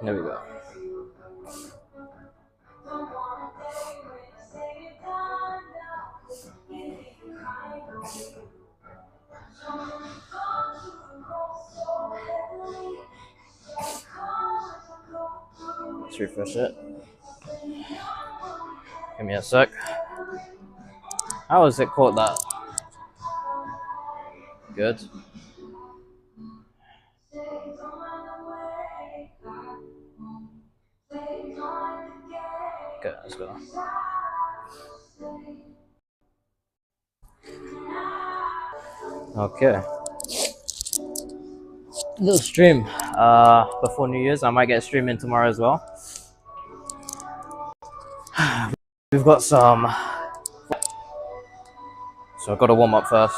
There we go. Let's refresh it. Give me a sec. How is it caught that? Good. Okay, let's go. Okay. Little stream before New Year's. I might get streaming tomorrow as well. We've got some, so I've got to warm up first.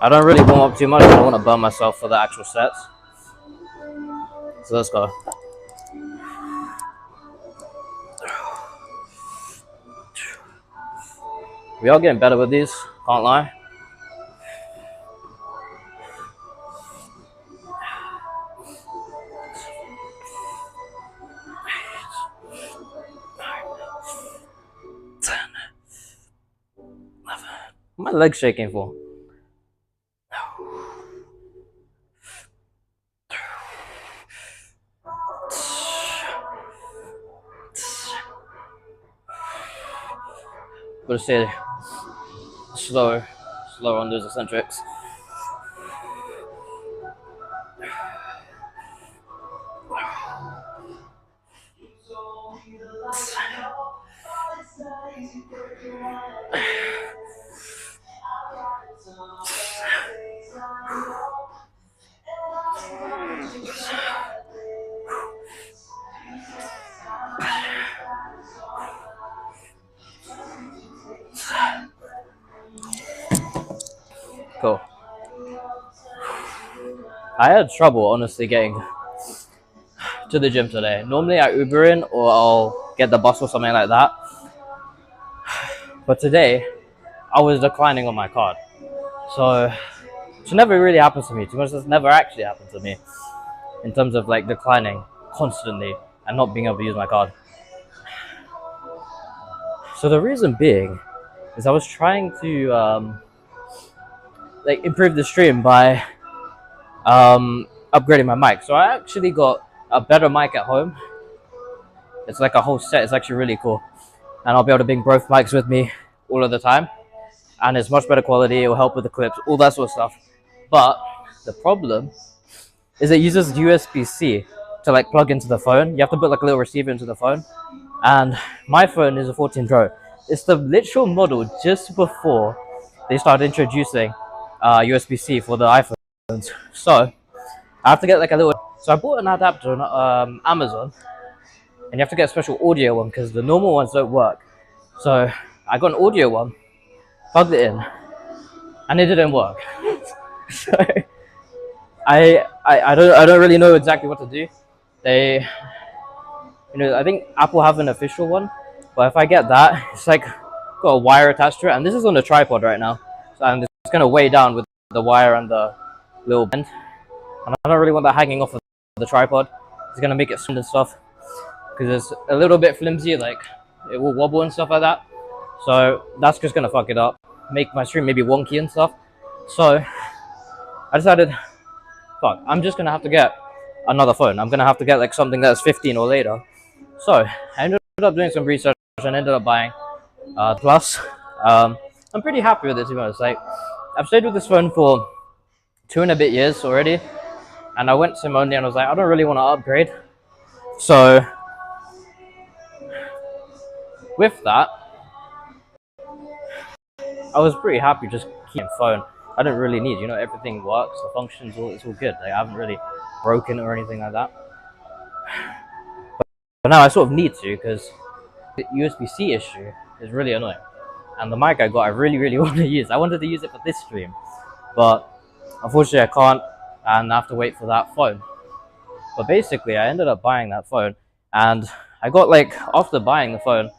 I don't really warm up too much. I don't want to burn myself for the actual sets. So let's go. We are getting better with these, can't lie. My leg's shaking for. Gotta stay slow on those eccentrics. Cool. I had trouble, honestly, getting to the gym today. Normally I Uber in or I'll get the bus or something like that. But today, I was declining on my card. So, it never really happens to me. To be honest, it's never actually happened to me. In terms of like declining constantly and not being able to use my card. So the reason being is I was trying to like improve the stream by upgrading my mic. So I actually got a better mic at home. It's like a whole set. It's actually really cool, and I'll be able to bring both mics with me all of the time, and it's much better quality. It will help with the clips, all that sort of stuff. But the problem is it uses USB-C to like plug into the phone. You have to put like a little receiver into the phone, and my phone is a 14 Pro. It's the literal model just before they started introducing USB-C for the iPhones. So I have to get like a little. So I bought an adapter on Amazon, and you have to get a special audio one because the normal ones don't work. So I got an audio one, plugged it in, and it didn't work. So I don't really know exactly what to do. They, I think Apple have an official one, but if I get that, it's like got a wire attached to it, and this is on a tripod right now, so I'm just gonna weigh down with the wire and the little bend, and I don't really want that hanging off of the tripod. It's gonna make it sound and stuff because it's a little bit flimsy, like it will wobble and stuff like that. So that's just gonna fuck it up, make my stream maybe wonky and stuff. So I decided, fuck, I'm just gonna have to get another phone. I'm gonna have to get like something that's 15 or later. So I ended up doing some research and ended up buying Plus. I'm pretty happy with it, to be honest. Like, I've stayed with this phone for 2 and a bit years already, and I went to Monday and I was like, I don't really want to upgrade. So with that, I was pretty happy just keeping phone. I didn't really need, everything works, the functions, it's all good. Like, I haven't really broken it or anything like that. But now I sort of need to, because the USB-C issue is really annoying. And the mic I got, I really, really want to use. I wanted to use it for this stream, but unfortunately I can't, and I have to wait for that phone. But basically, I ended up buying that phone, and I got, like, after buying the phone,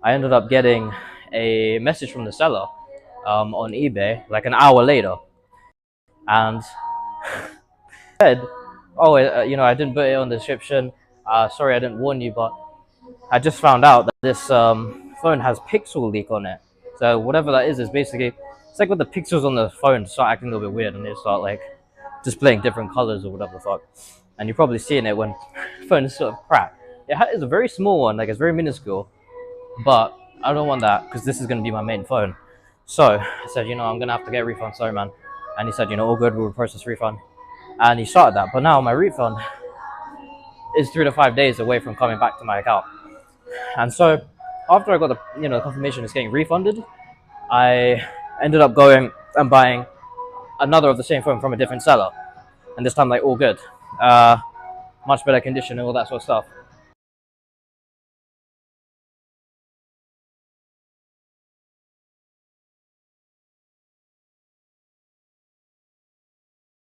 I ended up getting a message from the seller on eBay like an hour later, and said, "Oh, I didn't put it on the description. Sorry, I didn't warn you, but I just found out that this phone has pixel leak on it. So whatever that is basically it's like when the pixels on the phone start acting a little bit weird and they start like displaying different colors or whatever the fuck. And you're probably seeing it when the phone is sort of cracked. It's a very small one, like it's very minuscule, but I don't want that because this is going to be my main phone. So I said, I'm going to have to get a refund. Sorry, man. And he said, all good, we'll process refund. And he started that. But now my refund is 3 to 5 days away from coming back to my account. And so after I got the confirmation it's getting refunded, I ended up going and buying another of the same phone from a different seller. And this time, like, all good. Much better condition and all that sort of stuff.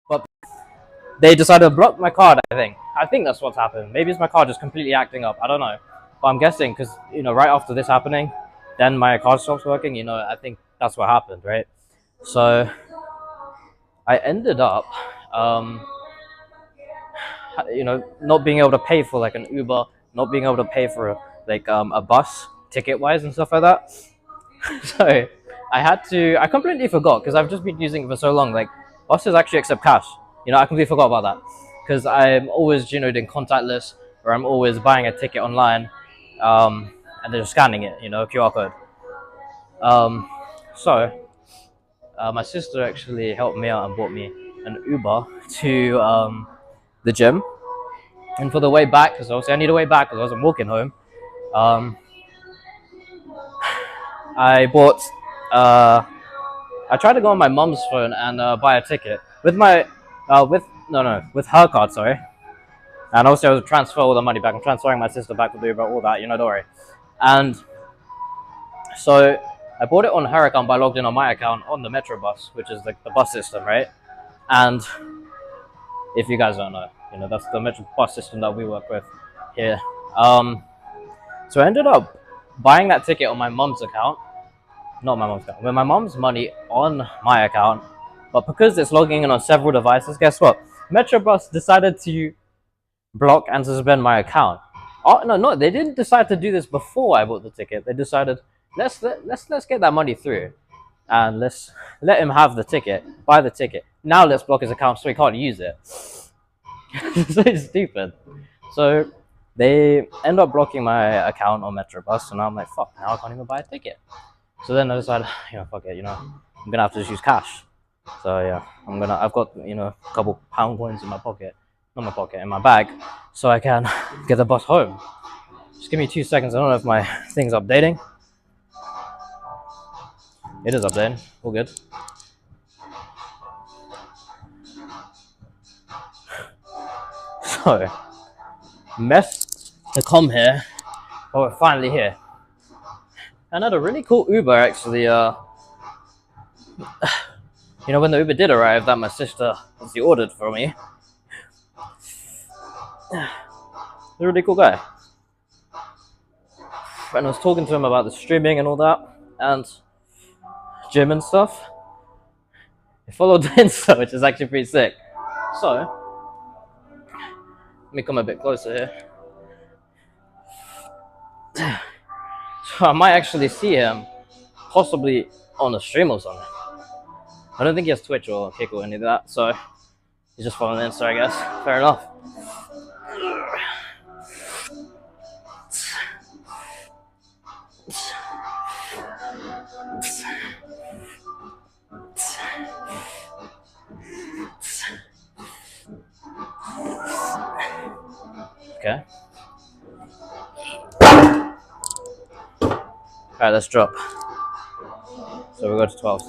But they decided to block my card, I think. I think that's what's happened. Maybe it's my card just completely acting up. I don't know. But I'm guessing because, right after this happening, then my card stops working. I think that's what happened, right? So I ended up, not being able to pay for like an Uber, not being able to pay for a bus ticket wise and stuff like that. So I completely forgot because I've just been using it for so long. Like buses actually accept cash. I completely forgot about that because I'm always doing contactless or I'm always buying a ticket online, and they're just scanning it, QR code. So my sister actually helped me out and bought me an Uber to the gym. And for the way back, because obviously I need a way back because I wasn't walking home, I bought. I tried to go on my mom's phone and buy a ticket with my, with her card, sorry. And also I was transfer all the money back. I'm transferring my sister back to the Uber, all that, don't worry. And so I bought it on her account, but I logged in on my account on the Metro bus, which is like the bus system, right? And if you guys don't know, that's the Metro bus system that we work with here. So I ended up buying that ticket on my mom's account. Not my mom's account, with my mom's money on my account. But because it's logging in on several devices, guess what? Metrobus decided to block and suspend my account. Oh no, they didn't decide to do this before I bought the ticket. They decided let's get that money through, and let's let him have the ticket, buy the ticket. Now let's block his account so he can't use it. So stupid. So they end up blocking my account on Metrobus, and I'm like, fuck, now I can't even buy a ticket. So then I decided, fuck it, I'm gonna have to just use cash. So yeah, I've got, a couple pound coins in my pocket, not my pocket, in my bag, so I can get the bus home. Just give me 2 seconds. I don't know if my thing's updating. It is updating. All good. So, mess to come here, but we're finally here. And I had a really cool Uber actually. When the Uber did arrive, that my sister obviously ordered for me. He's a really cool guy. And I was talking to him about the streaming and all that, and gym and stuff. He followed the Insta, which is actually pretty sick. So, let me come a bit closer here. So I might actually see him, possibly on a stream or something. I don't think he has Twitch or Kick or any of that, so he's just following the Insta, I guess. Fair enough. Okay. Alright, let's drop. So we go to 12.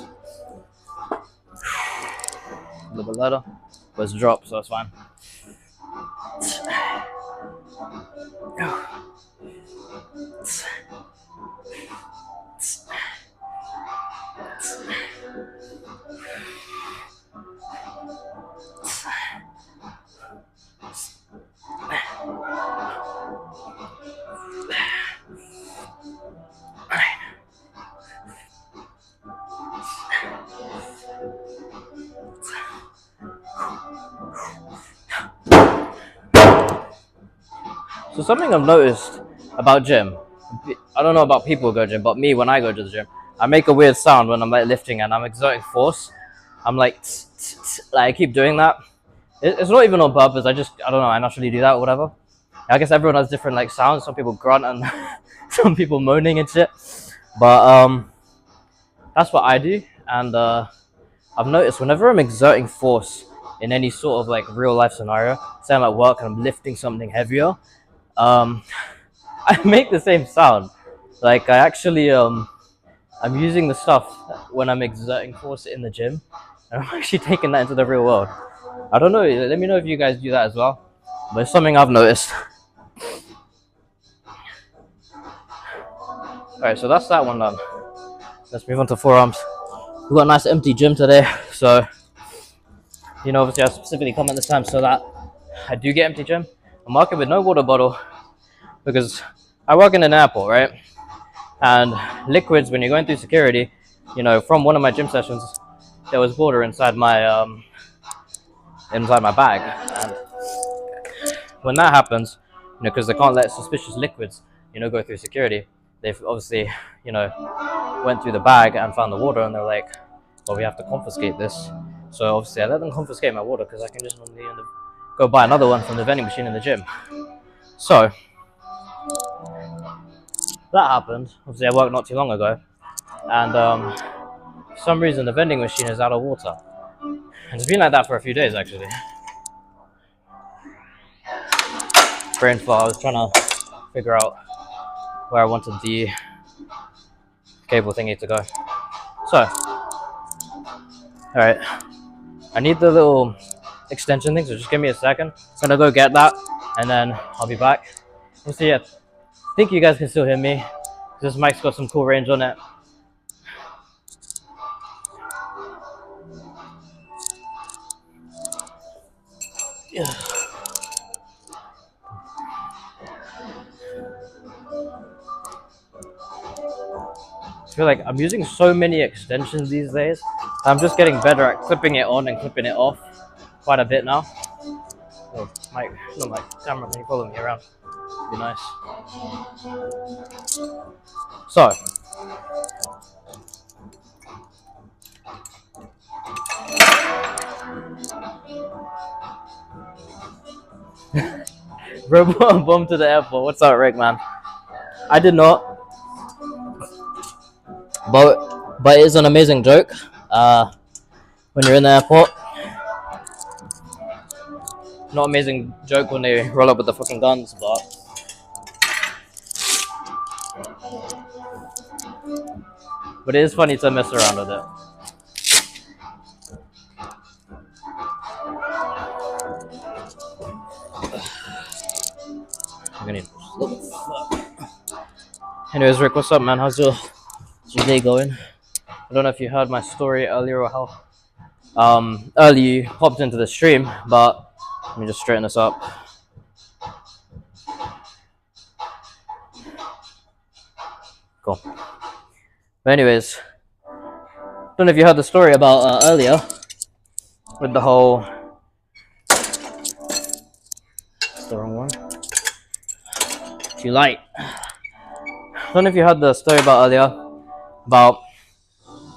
A little bit later. But it's drop, so it's fine. So something I've noticed about gym, I don't know about people who go to gym, but me when I go to the gym, I make a weird sound when I'm like lifting and I'm exerting force. I'm like, tss, tss, tss, like I keep doing that. It's not even on purpose. I don't know. I naturally do that or whatever. I guess everyone has different like sounds. Some people grunt and some people moaning and shit. But that's what I do, and I've noticed whenever I'm exerting force in any sort of like real life scenario, say I'm at work and I'm lifting something heavier, um, I make the same sound. Like I actually I'm using the stuff when I'm exerting force in the gym, and I'm actually taking that into the real world. I don't know. Let me know if you guys do that as well. But it's something I've noticed. Alright, so that's that one done. Let's move on to forearms. We've got a nice empty gym today, so obviously I specifically come at this time so that I do get empty gym. I'm working with no water bottle because I work in an airport, right? And liquids, when you're going through security, from one of my gym sessions, there was water inside my bag, and when that happens, because they can't let suspicious liquids, go through security, they've obviously, went through the bag and found the water, and they're like, well, we have to confiscate this. So obviously I let them confiscate my water because I can just normally go buy another one from the vending machine in the gym. So that happened. Obviously I worked not too long ago, and for some reason the vending machine is out of water. And it's been like that for a few days actually. Brain fart. I was trying to figure out where I wanted the cable thingy to go. So, alright. I need the little extension thing, so just give me a second. I'm gonna go get that, and then I'll be back. We'll see. I think you guys can still hear me. This mic's got some cool range on it. Yeah. I feel like I'm using so many extensions these days. I'm just getting better at clipping it on and clipping it off quite a bit now. Oh, mic, not my camera, can you follow me around? It'd be nice. So, robot bomb to the airport. What's up, Rick, man? I did not. But it is an amazing joke. When you're in the airport. Not amazing joke when they roll up with the fucking guns, but it is funny to mess around with it. I'm gonna need Anyways, Rick, what's up, man? How's your day going? I don't know if you heard my story earlier or how early you hopped into the stream, but let me just straighten this up. Cool. But anyways, don't know if you heard the story about earlier with the whole. That's the wrong one. Too light. Don't know if you heard the story about earlier about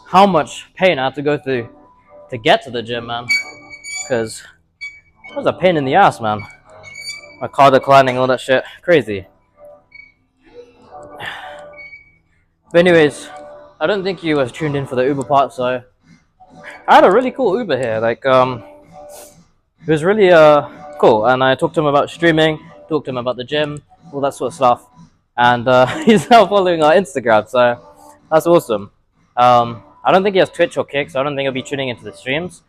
how much pain I had to go through to get to the gym, man. Because it was a pain in the ass, man. My car declining, all that shit. Crazy. But anyways, I don't think you was tuned in for the Uber part, so I had a really cool Uber here. Like, it was really cool, and I talked to him about streaming, talked to him about the gym, all that sort of stuff, and he's now following our Instagram, so that's awesome. I don't think he has Twitch or Kick, so I don't think he'll be tuning into the streams,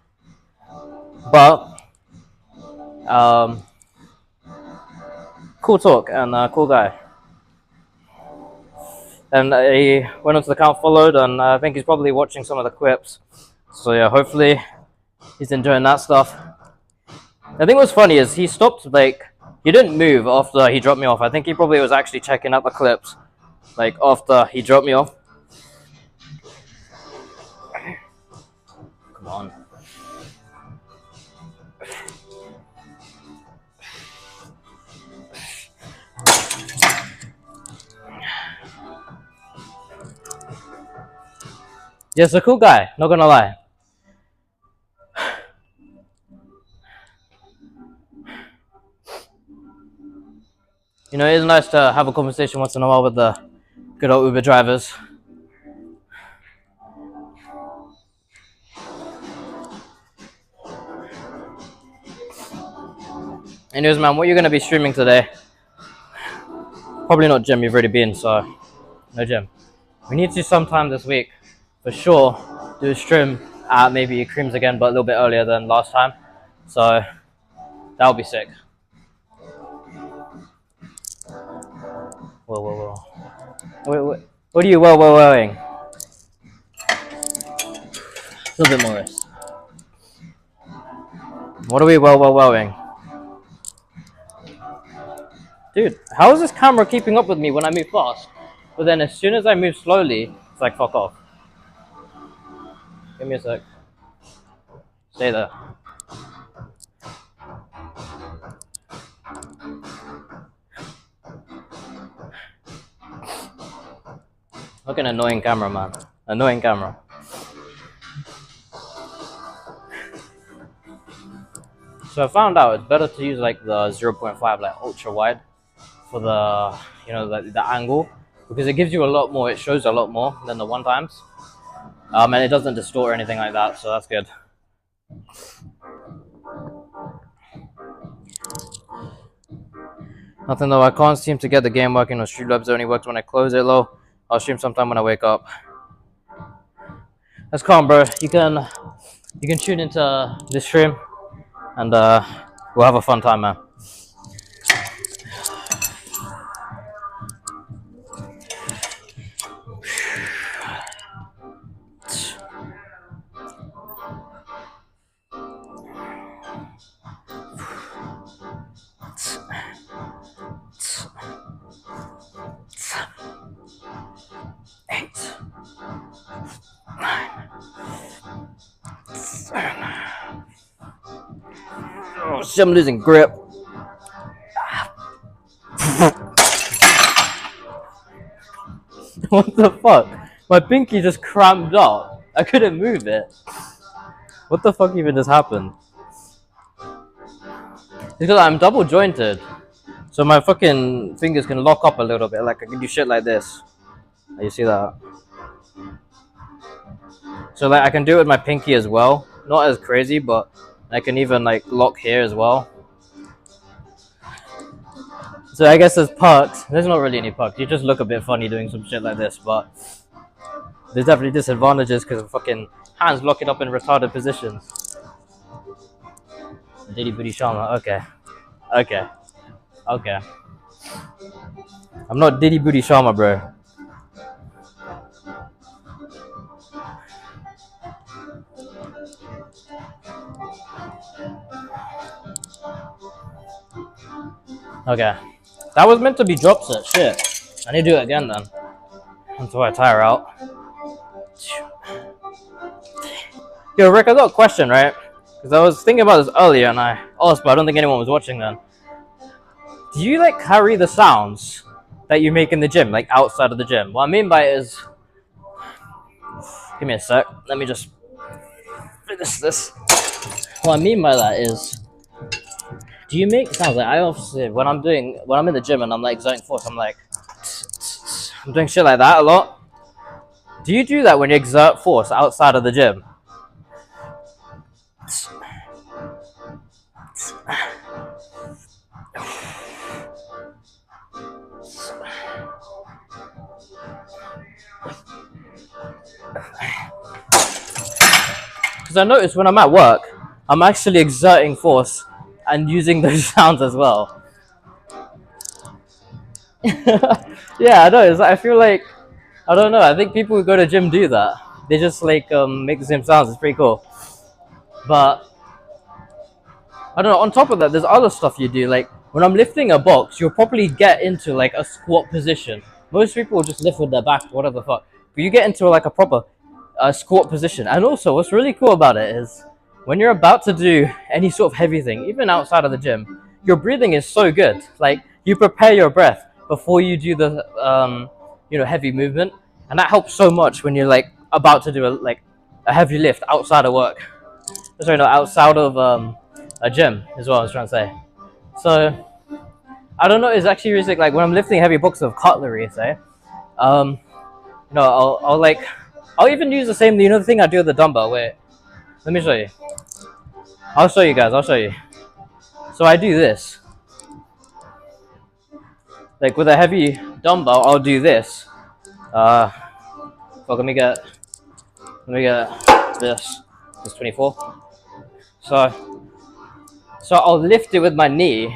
but cool talk and cool guy. And he went onto the account, followed, and I think he's probably watching some of the clips. So yeah, hopefully he's enjoying that stuff. I think what's funny is he stopped, like, he didn't move after he dropped me off. I think he probably was actually checking out the clips, like, after he dropped me off. Come on. Just a cool guy, not gonna lie. You know, it's nice to have a conversation once in a while with the good old Uber drivers. Anyways, man, what are you gonna be streaming today? Probably not gym, you've already been, so no gym. We need to sometime this week, for sure, do a stream at maybe Creams again, but a little bit earlier than last time. So that would be sick. Whoa. Wait. What are you whoa-ing? A little bit more rest. What are we whoa-ing? Dude, how is this camera keeping up with me when I move fast? But then as soon as I move slowly, it's like, fuck off. Give me a sec. Stay there. Fucking annoying camera, man. Annoying camera. So I found out it's better to use like the 0.5 like ultra wide for the, you know, the angle, because it gives you a lot more, it shows a lot more than the 1x. And it doesn't distort or anything like that, so that's good. Nothing though, I can't seem to get the game working on Streamlabs. It only works when I close it low. I'll stream sometime when I wake up. That's calm, bro. You can tune into this stream and we'll have a fun time, man. Oh shit, I'm losing grip. What the fuck? My pinky just cramped up. I couldn't move it. What the fuck even just happened? It's because I'm double jointed. So my fucking fingers can lock up a little bit. Like I can do shit like this. You see that? So like I can do it with my pinky as well. Not as crazy, but I can even like lock here as well. So I guess there's perks. There's not really any perks. You just look a bit funny doing some shit like this, but there's definitely disadvantages because of fucking hands locking up in retarded positions. Diddy Booty Sharma. Okay. I'm not Diddy Booty Sharma, bro. Okay. That was meant to be drop set. Shit. I need to do it again then. Until I tire out. Yo, Rick, I got a question, right? Because I was thinking about this earlier and I asked, but I don't think anyone was watching then. Do you like carry the sounds that you make in the gym, like outside of the gym? What I mean by it is, give me a sec. Let me just finish this. What I mean by that is, do you make sounds like I obviously when I'm in the gym and I'm like exerting force, I'm like, I'm doing shit like that a lot. Do you do that when you exert force outside of the gym? Because I notice when I'm at work, I'm actually exerting force and using those sounds as well. Yeah, I know. I feel like, I don't know. I think people who go to gym do that. They just like make the same sounds. It's pretty cool. But I don't know. On top of that, there's other stuff you do. Like when I'm lifting a box, you'll probably get into like a squat position. Most people will just lift with their back, whatever the fuck. But you get into like a proper squat position. And also, what's really cool about it is when you're about to do any sort of heavy thing, even outside of the gym, your breathing is so good. Like you prepare your breath before you do the heavy movement, and that helps so much when you're like about to do a heavy lift outside of work. Sorry, no, outside of a gym is what I was trying to say. So I don't know. It's actually really like when I'm lifting heavy boxes of cutlery, say, I'll even use the same the thing I do with the dumbbell. Wait, let me show you. I'll show you guys. I'll show you. So I do this. Like with a heavy dumbbell, I'll do this. Let me get this. This 24. So I'll lift it with my knee,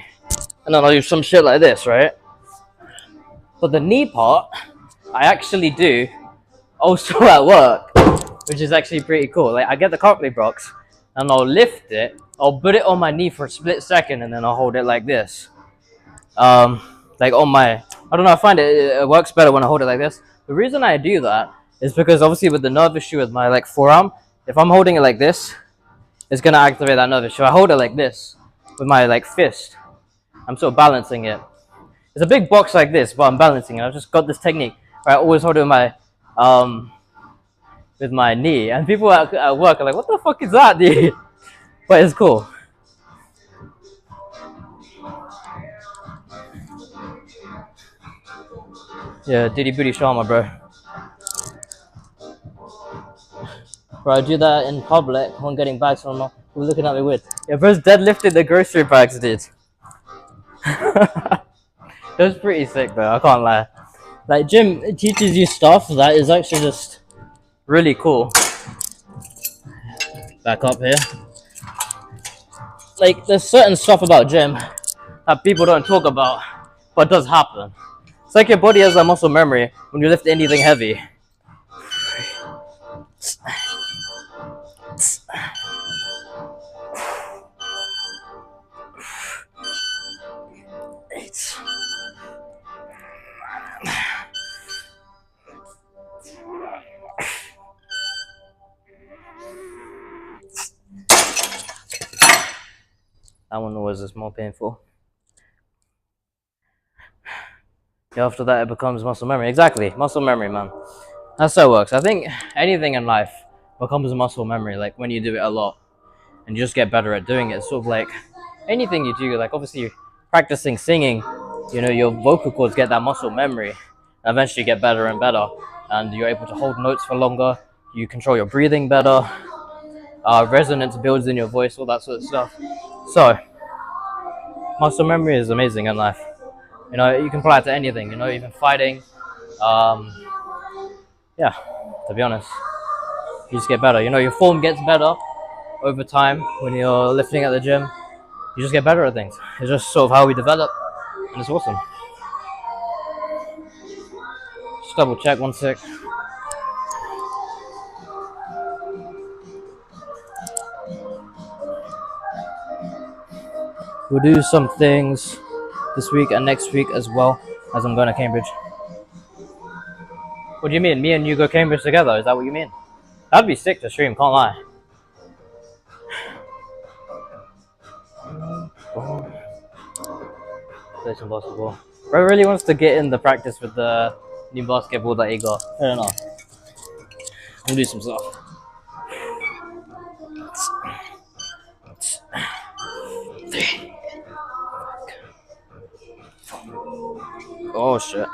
and then I'll do some shit like this, right? But the knee part, I actually do also at work, which is actually pretty cool. Like I get the carpet box, and I'll lift it. I'll put it on my knee for a split second, and then I'll hold it like this. Like on my, I don't know. I find it works better when I hold it like this. The reason I do that is because obviously with the nerve issue with my forearm, if I'm holding it like this, it's gonna activate that nerve issue. I hold it like this with my fist. I'm sort of balancing it. It's a big box like this, but I'm balancing it. I've just got this technique where I always hold it with my knee, and people at work are like, "What the fuck is that, dude?" But it's cool. Yeah, Diddy Booty Sharma, bro. Bro, I do that in public when getting bags from them. We're looking at me weird. Yeah, bro's deadlifted the grocery bags, dude. It was pretty sick, though. I can't lie. Like, gym teaches you stuff that is actually just really cool. Back up here. Like, there's certain stuff about gym that people don't talk about, but does happen. It's like your body has that muscle memory when you lift anything heavy. That one was just more painful. Yeah, after that, it becomes muscle memory. Exactly, muscle memory, man. That's how it works. I think anything in life becomes muscle memory, like when you do it a lot and you just get better at doing it. It's sort of like anything you do, like obviously practicing singing, your vocal cords get that muscle memory and eventually you get better and better, and you're able to hold notes for longer, you control your breathing better, resonance builds in your voice, all that sort of stuff. So muscle memory is amazing in life. You can apply it to anything, even fighting. Yeah, to be honest, you just get better. Your form gets better over time when you're lifting at the gym. You just get better at things. It's just sort of how we develop, and it's awesome. Just double check 1 sec. We'll do some things this week and next week as well, as I'm going to Cambridge. What do you mean? Me and you go Cambridge together? Is that what you mean? That'd be sick to stream, can't lie. Play some basketball. Bro really wants to get in the practice with the new basketball that he got. I don't know. We'll do some stuff. Oh shit.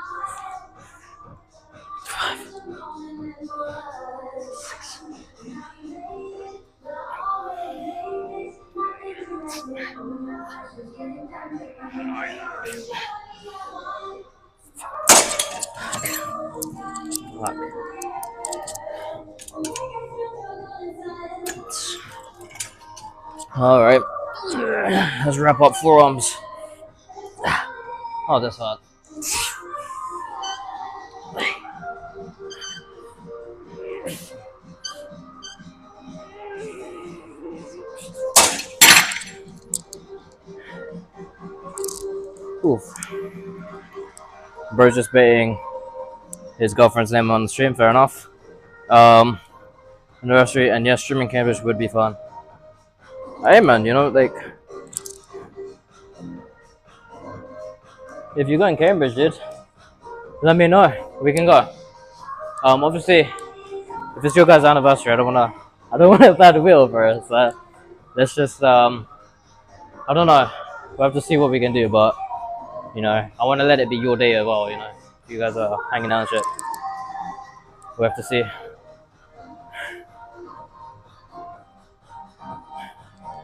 5, 6. Fuck. All right. Let's wrap up forearms. Oh, that's hot. Oof. Bro's just baiting his girlfriend's name on the stream, fair enough. Anniversary, and yes, streaming Cambridge would be fun. Hey man, if you go in Cambridge, dude, let me know. We can go. Obviously, if it's your guys' anniversary, I don't wanna bad wheel, bro. So let's just I don't know. We'll have to see what we can do, but you know, I want to let it be your day as well. You know, if you guys are hanging out and shit. We'll have to see.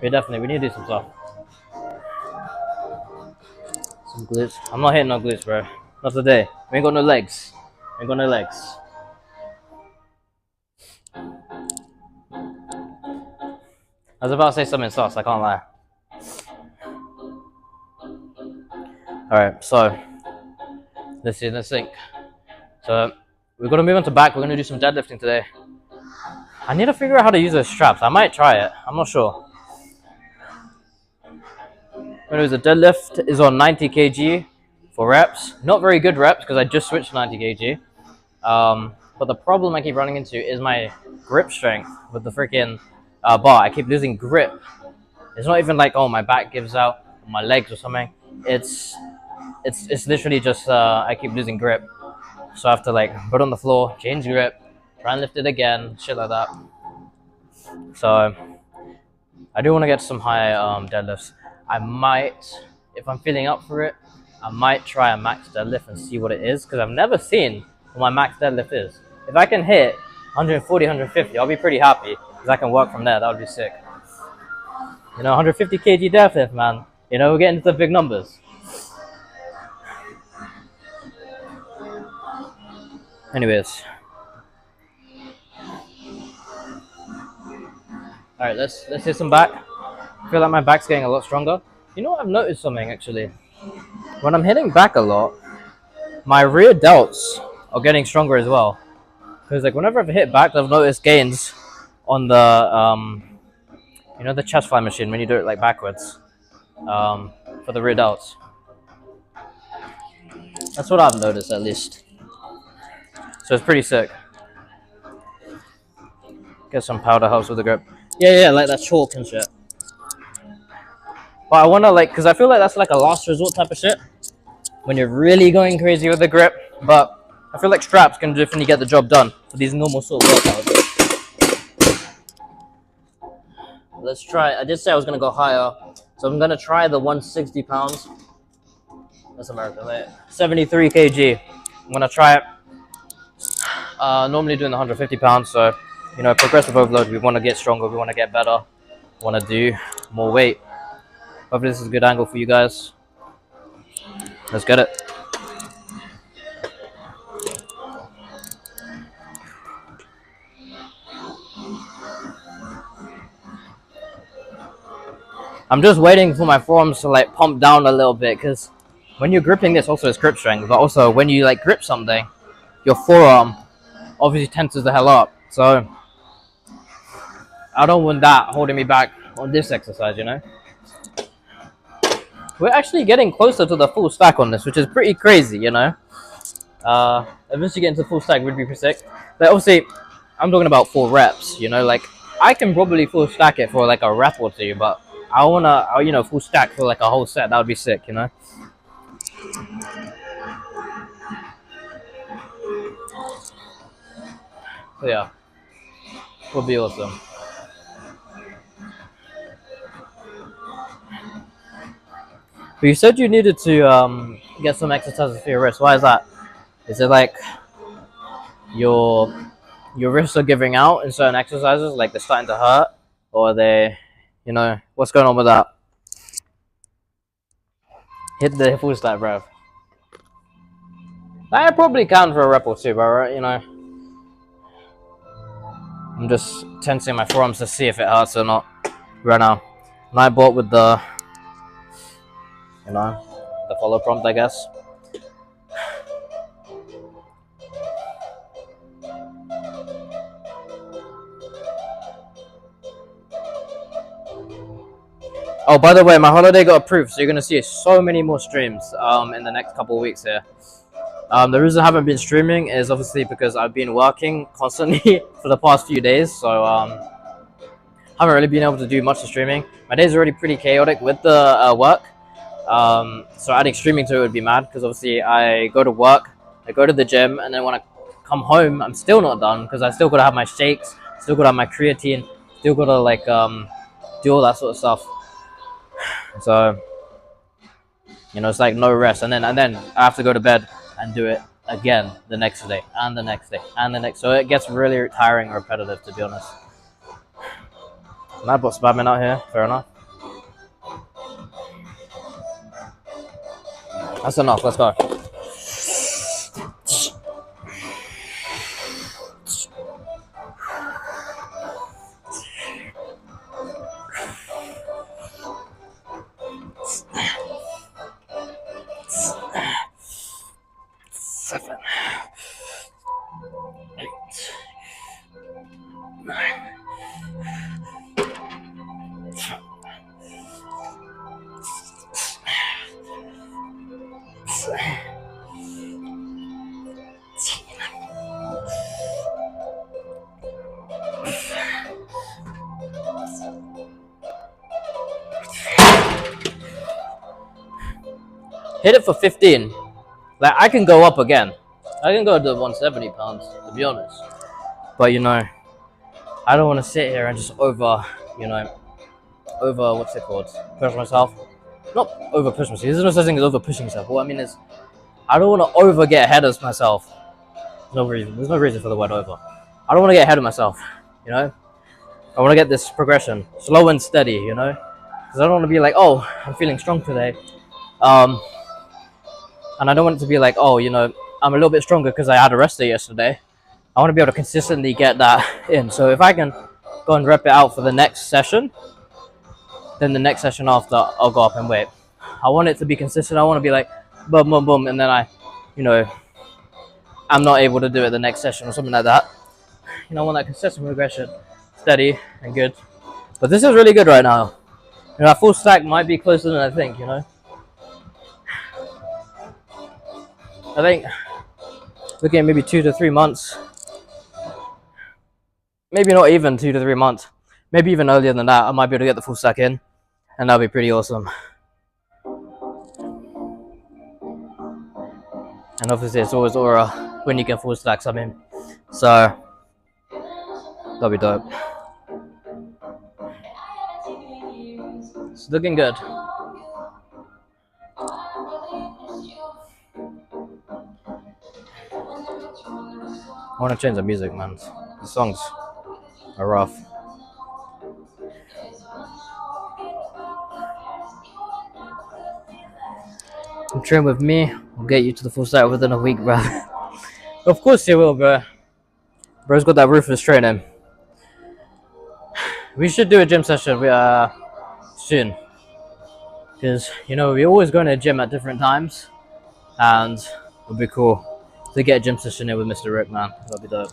We need to do some stuff. Some glutes. I'm not hitting no glutes, bro. Not today. We ain't got no legs. Ain't got no legs. I was about to say something sus, I can't lie. Alright, so let's see, let's think. So we're gonna move on to back. We're gonna do some deadlifting today. I need to figure out how to use those straps. I might try it. I'm not sure. Anyways, the deadlift is on 90 kg for reps. Not very good reps because I just switched to 90 kg. But the problem I keep running into is my grip strength with the freaking bar. I keep losing grip. It's not even like, oh, my back gives out, my legs or something. It's literally just I keep losing grip. So I have to like put it on the floor, change grip, try and lift it again, shit like that. So I do want to get some high deadlifts. I might, if I'm feeling up for it, I might try a max deadlift and see what it is, because I've never seen what my max deadlift is. If I can hit 140, 150, I'll be pretty happy, because I can work from there. That would be sick. You know, 150 kg deadlift, man. You know, we're getting to the big numbers. Anyways. Alright, let's hit some back. I feel like my back's getting a lot stronger. You know what, I've noticed something actually. When I'm hitting back a lot, my rear delts are getting stronger as well. Because like whenever I've hit back, I've noticed gains on the you know, the chest fly machine when you do it like backwards. For the rear delts. That's what I've noticed at least. So it's pretty sick. Get some powder helps with the grip. Yeah, like that chalk and shit. But I wanna like, cause I feel like that's like a last resort type of shit. When you're really going crazy with the grip. But I feel like straps can definitely get the job done for these normal sort of workouts. Let's try, I did say I was gonna go higher. So I'm gonna try the 160 pounds. That's American, right? 73 kg. I'm gonna try it. Normally doing the 150 pounds, so you know, progressive overload, we want to get stronger, we want to get better, we want to do more weight. Hopefully this is a good angle for you guys. Let's get it. I'm just waiting for my forearms to like pump down a little bit, because when you're gripping this, also it's grip strength, but also when you like grip something, your forearm obviously tenses the hell up. So I don't want that holding me back on this exercise, you know. We're actually getting closer to the full stack on this, which is pretty crazy, you know. Eventually get into full stack would be pretty sick. But obviously, I'm talking about 4 reps, you know. Like, I can probably full stack it for like a rep or 2, but I wanna, you know, full stack for like a whole set. That would be sick, you know. So yeah, would be awesome. But you said you needed to get some exercises for your wrist. Why is that? Is it like your wrists are giving out in certain exercises, like they're starting to hurt, or are they, you know, what's going on with that? Hit the full stack, bro. That probably count for a rep or 2, bro. You know, I'm just tensing my forearms to see if it hurts or not right now. And I bought with the, you know, the follow prompt, I guess. Oh, by the way, my holiday got approved, so you're gonna see so many more streams in the next couple of weeks here. The reason I haven't been streaming is obviously because I've been working constantly for the past few days, so haven't really been able to do much of streaming. My day's already pretty chaotic with the work, so adding streaming to it would be mad, because obviously I go to work, I go to the gym, and then when I come home, I'm still not done because I still gotta have my shakes, still gotta have my creatine, still gotta like do all that sort of stuff. So it's like no rest, and then I have to go to bed and do it again the next day and the next day and the next. So it gets really tiring and repetitive, to be honest. Madbot's spamming out here. Fair enough. That's enough. Let's go. Seven, 8, 9. Hit it for 15. Like, I can go up again. I can go to 170 pounds, to be honest. But, I don't want to sit here and just over what's it called? Push myself. Not over push myself. There's no such thing as over pushing yourself. What I mean is, I don't want to over get ahead of myself. There's no reason for the word over. I don't want to get ahead of myself, I want to get this progression slow and steady, because I don't want to be like, oh, I'm feeling strong today. And I don't want it to be like, oh, I'm a little bit stronger because I had a rest day yesterday. I want to be able to consistently get that in. So if I can go and rep it out for the next session, then the next session after, I'll go up and weight. I want it to be consistent. I want to be like, boom, boom, boom. And then I'm not able to do it the next session or something like that. I want that consistent progression, steady and good. But this is really good right now. That full stack might be closer than I think, I think looking at maybe 2 to 3 months, maybe not even 2 to 3 months, maybe even earlier than that, I might be able to get the full stack in, and that'll be pretty awesome. And obviously it's always aura when you get full stack something, so that'll be dope. It's looking good. I want to change the music, man. The songs are rough. Come train with me. We'll get you to the full stack within a week, bro. Of course you will, bro. Bro's got that ruthless training. We should do a gym session soon. Because, we always go to a gym at different times. And it would be cool to get a gym session in with Mr. Rick, man. That'd be dope.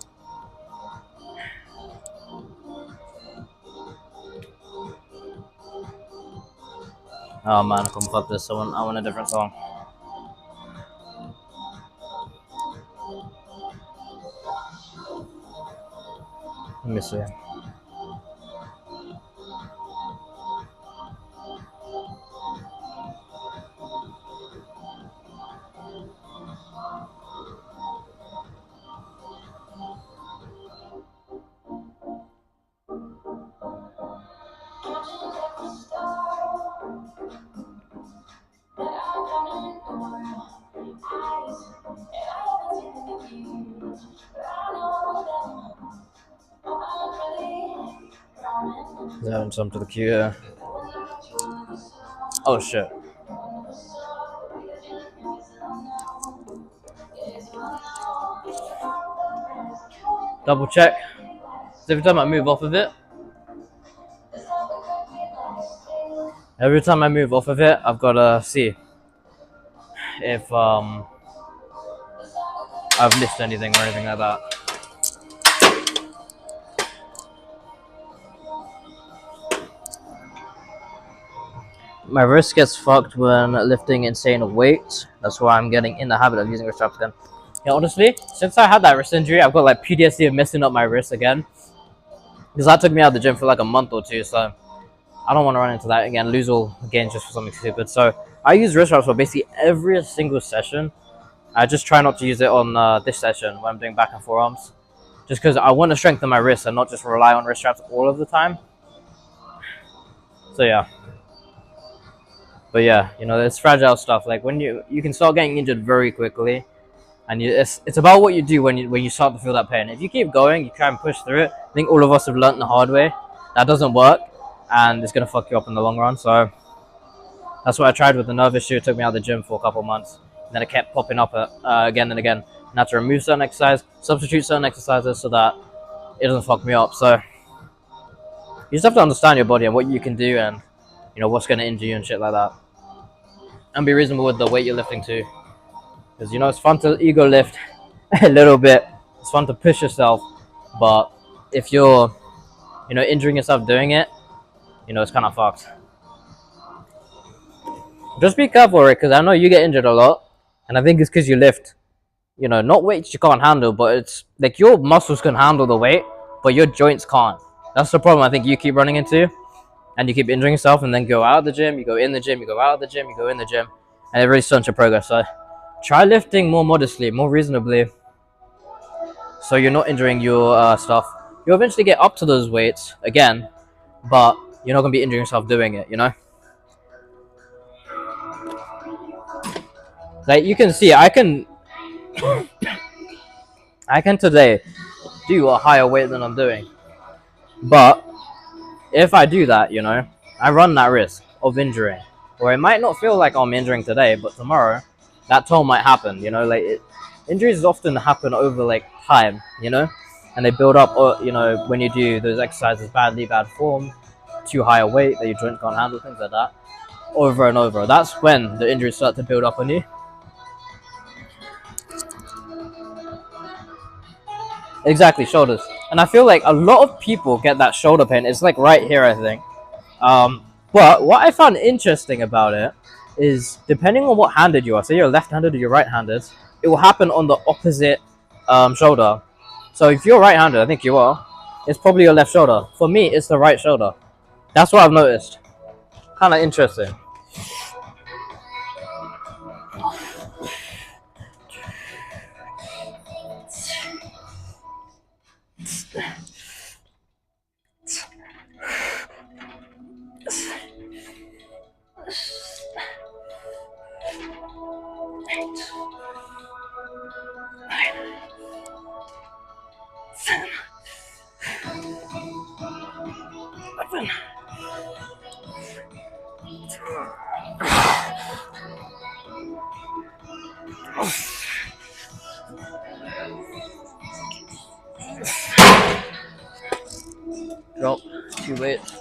Oh man, come fuck this. I want a different song. Let me see. Having some to the queue. Oh shit. Double check. So every time I move off of it, I've got to see if I've missed anything or anything like that. My wrist gets fucked when lifting insane weights. That's why I'm getting in the habit of using wrist straps again. Yeah, honestly, since I had that wrist injury, I've got like PTSD of messing up my wrist again. Because that took me out of the gym for like a month or two, so I don't want to run into that again, lose all gains just for something stupid. So I use wrist straps for basically every single session I just try not to use it on this session when I'm doing back and forearms, just because I want to strengthen my wrists and not just rely on wrist straps all of the time. So yeah. But yeah, you know, it's fragile stuff. Like when you can start getting injured very quickly, and it's about what you do when you start to feel that pain. If you keep going, you try and push through it. I think all of us have learned the hard way that doesn't work, and it's gonna fuck you up in the long run. So that's what I tried with the nerve issue. It took me out of the gym for a couple of months, and then it kept popping up again and again. And I had to remove certain exercises, substitute certain exercises so that it doesn't fuck me up. So you just have to understand your body and what you can do, and you know what's gonna injure you and shit like that. And be reasonable with the weight you're lifting too, because you know it's fun to ego lift a little bit. It's fun to push yourself, but if you're, you know, injuring yourself doing it, you know it's kind of fucked. Just be careful, Rick, because I know you get injured a lot, and I think it's because you lift, you know, not weights you can't handle, but it's like your muscles can handle the weight, but your joints can't. That's the problem I think you keep running into. And you keep injuring yourself, and then go out of the gym, you go in the gym, you go out of the gym, you go in the gym, and it really stunts your progress. So try lifting more modestly, more reasonably, so you're not injuring your stuff. You'll eventually get up to those weights again, but you're not going to be injuring yourself doing it, you know? Like you can see, I can today do a higher weight than I'm doing, but if I do that, you know, I run that risk of injuring. Or it might not feel like I'm injuring today, but tomorrow, that toll might happen, you know, like injuries often happen over like time, you know, and they build up, or, you know, when you do those exercises badly, bad form, too high a weight that your joint can't handle, things like that, over and over. That's when the injuries start to build up on you. Exactly, shoulders. And I feel like a lot of people get that shoulder pain. It's like right here, I think. But what I found interesting about it is depending on what handed you are, say you're left-handed or you're right-handed, it will happen on the opposite shoulder. So if you're right-handed, I think you are, it's probably your left shoulder. For me, it's the right shoulder. That's what I've noticed. Kind of interesting. Drop, 2 weights.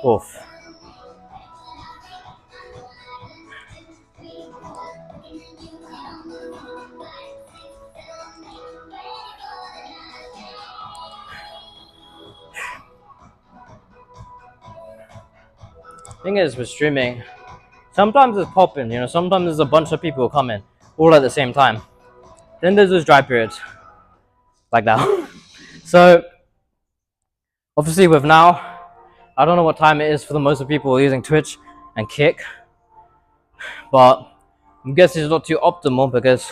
Oof. Thing is with streaming, sometimes it's popping, you know, sometimes there's a bunch of people coming all at the same time. Then there's those dry periods, like that. So, obviously with now, I don't know what time it is for the most of people using Twitch and Kick, but I'm guessing it's not too optimal because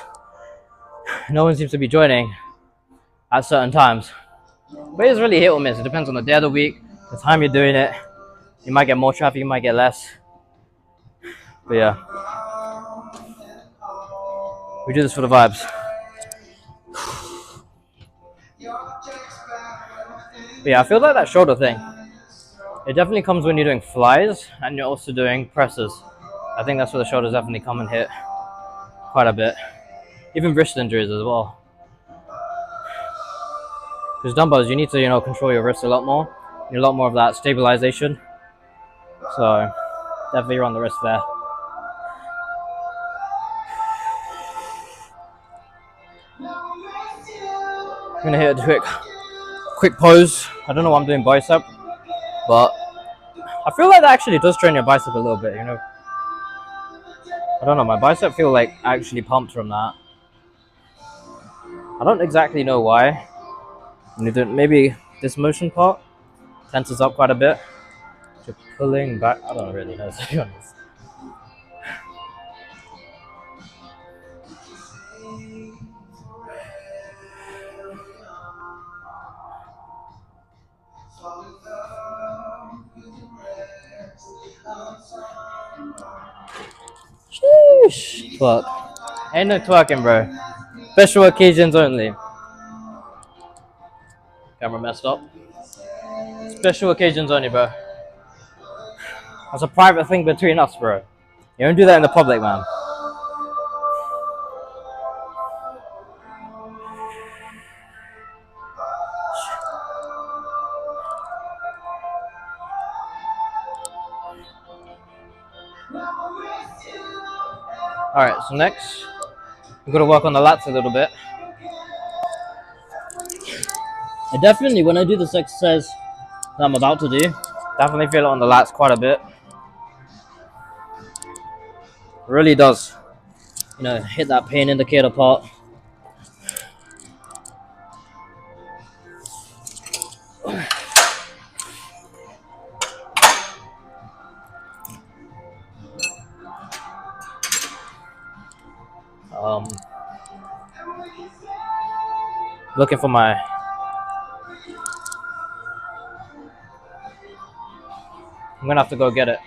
no one seems to be joining at certain times. But it's really hit or miss. It depends on the day of the week, the time you're doing it. You might get more traffic, you might get less. But yeah, we do this for the vibes. But yeah, I feel like that shoulder thing, it definitely comes when you're doing flies and you're also doing presses. I think that's where the shoulders definitely come and hit quite a bit. Even wrist injuries as well. Because dumbbells, you need to, you know, control your wrists a lot more. You need a lot more of that stabilization. So definitely run the wrist there. gonna hit a quick pose. I don't know why I'm doing bicep, but I feel like that actually does train your bicep a little bit, you know. I don't know, my bicep feel like actually pumped from that. I don't exactly know why. Maybe this motion part tenses up quite a bit. You're pulling back. I don't really know, to be honest. Sheesh. Twerk. Ain't no twerking, bro. Special occasions only. Camera messed up. Special occasions only, bro. That's a private thing between us, bro. You don't do that in the public, man. Alright, so next, we're gonna work on the lats a little bit. I definitely, when I do this exercise that I'm about to do, definitely feel it on the lats quite a bit. It really does, you know, hit that pain indicator part. Looking for my I'm gonna have to go get it.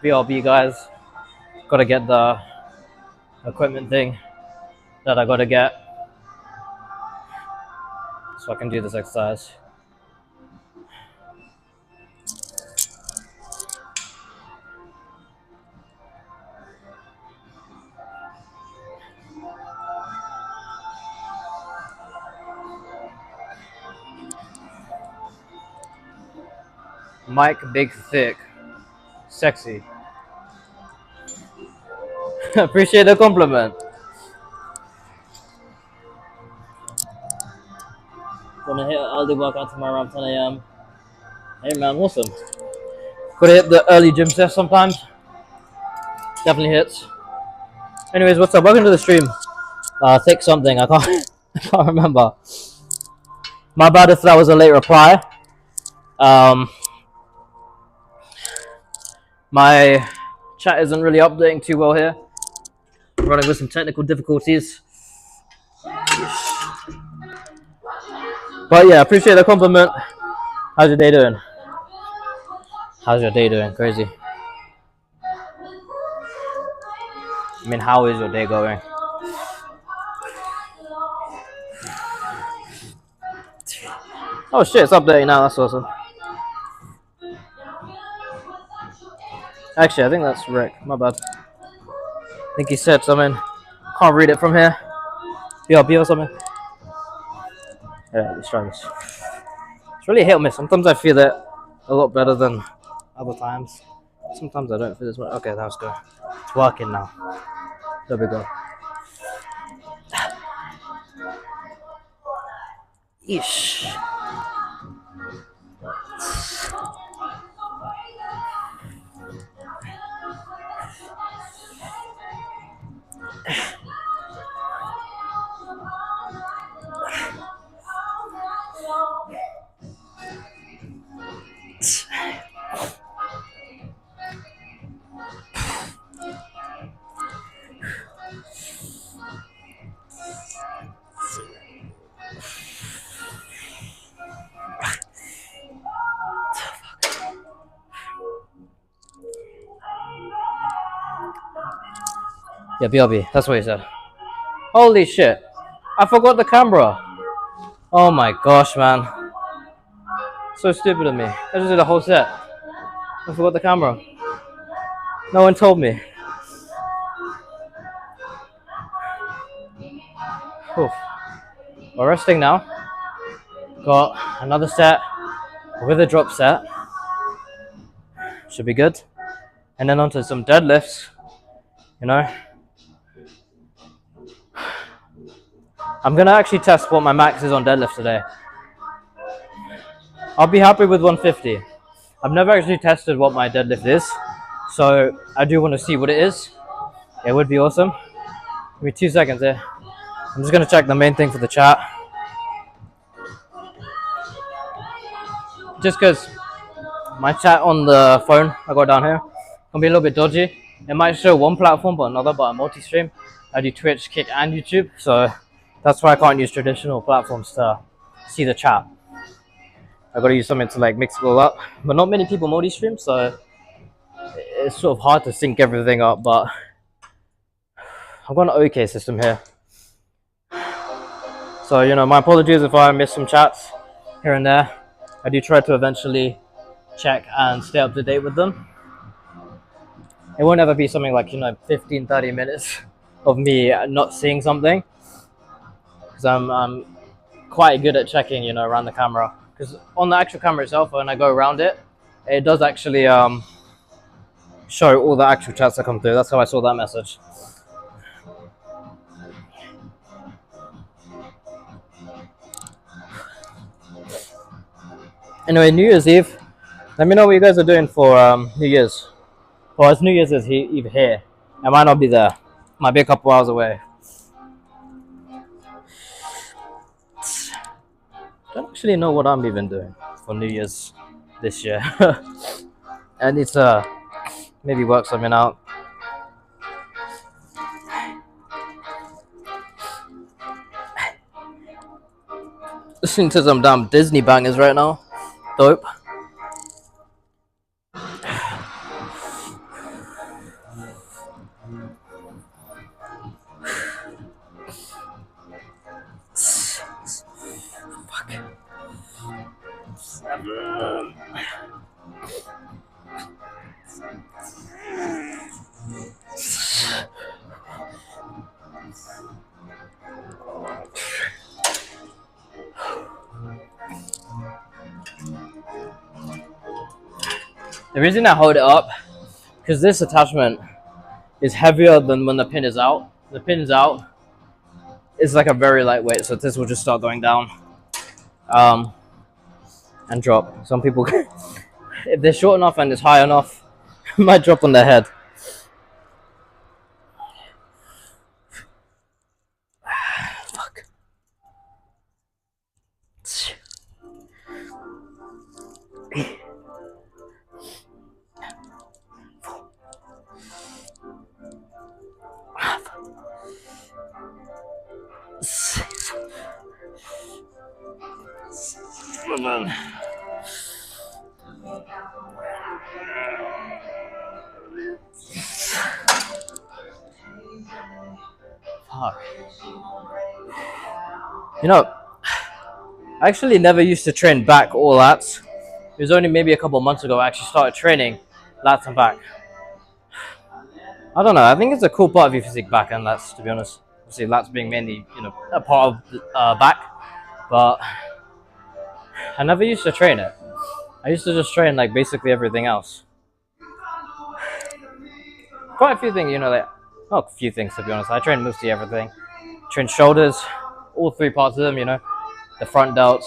BRB, guys. Gotta get the equipment thing that I gotta get so I can do this exercise. Mike, big, thick, sexy. Appreciate the compliment. Gonna hit early workout tomorrow around 10 a.m. Hey man, awesome. Gotta hit the early gym stuff sometimes. Definitely hits. Anyways, what's up? Welcome to the stream. Thick something. I can't remember. My bad if that was a late reply. My chat isn't really updating too well here. I'm running with some technical difficulties. But yeah, appreciate the compliment. How's your day doing? How's your day doing? Crazy. I mean, how is your day going? Oh shit, it's updating now. That's awesome. Actually, I think that's Rick. My bad. I think he said something. Can't read it from here. BRB or something. Yeah, let's try this. It's really hit or miss. Sometimes I feel it a lot better than other times. Sometimes I don't feel this much. Okay, that was good. It's working now. There we go. Yeesh. Yeah, BRB. That's what he said. Holy shit. I forgot the camera. Oh my gosh, man. So stupid of me. I just did a whole set. I forgot the camera. No one told me. Oof. We're resting now. Got another set with a drop set. Should be good. And then onto some deadlifts. You know. I'm gonna actually test what my max is on deadlift today. I'll be happy with 150. I've never actually tested what my deadlift is, so I do want to see what it is. It would be awesome. Give me 2 seconds here. I'm just gonna check the main thing for the chat. Just because my chat on the phone I got down here can be a little bit dodgy. It might show one platform but another, but a multi-stream. I do Twitch, Kick, and YouTube, so that's why I can't use traditional platforms to see the chat. I gotta use something to like mix it all up. But not many people multi-stream, so it's sort of hard to sync everything up. But I've got an OK system here. So, you know, my apologies if I miss some chats here and there. I do try to eventually check and stay up to date with them. It won't ever be something like, you know, 15-30 minutes of me not seeing something, because I'm quite good at checking, you know, around the camera, because on the actual camera itself, when I go around it, it does actually show all the actual chats that come through. That's how I saw that message. Anyway, New Year's Eve. Let me know what you guys are doing for New Year's. Well, it's New Year's Eve here. I might not be there. Might be a couple hours away. Don't actually know what I'm even doing for New Year's this year. I need to maybe work something out. Listening to some damn Disney bangers right now. Dope. The reason I hold it up, because this attachment is heavier than when the pin is out. The pin is out, it's like a very lightweight, so this will just start going down and drop. Some people, if they're short enough and it's high enough, it might drop on their head. Fuck. Fuck. You know, I actually never used to train back or lats. It was only maybe a couple months ago I actually started training lats and back. I don't know, I think it's a cool part of your physique, back and lats, to be honest. Obviously lats being mainly, you know, a part of back, but I never used to train it. I used to just train like basically everything else. Quite a few things, you know, like, not a few things to be honest. I train mostly everything. Train shoulders, all three parts of them, you know. The front delts,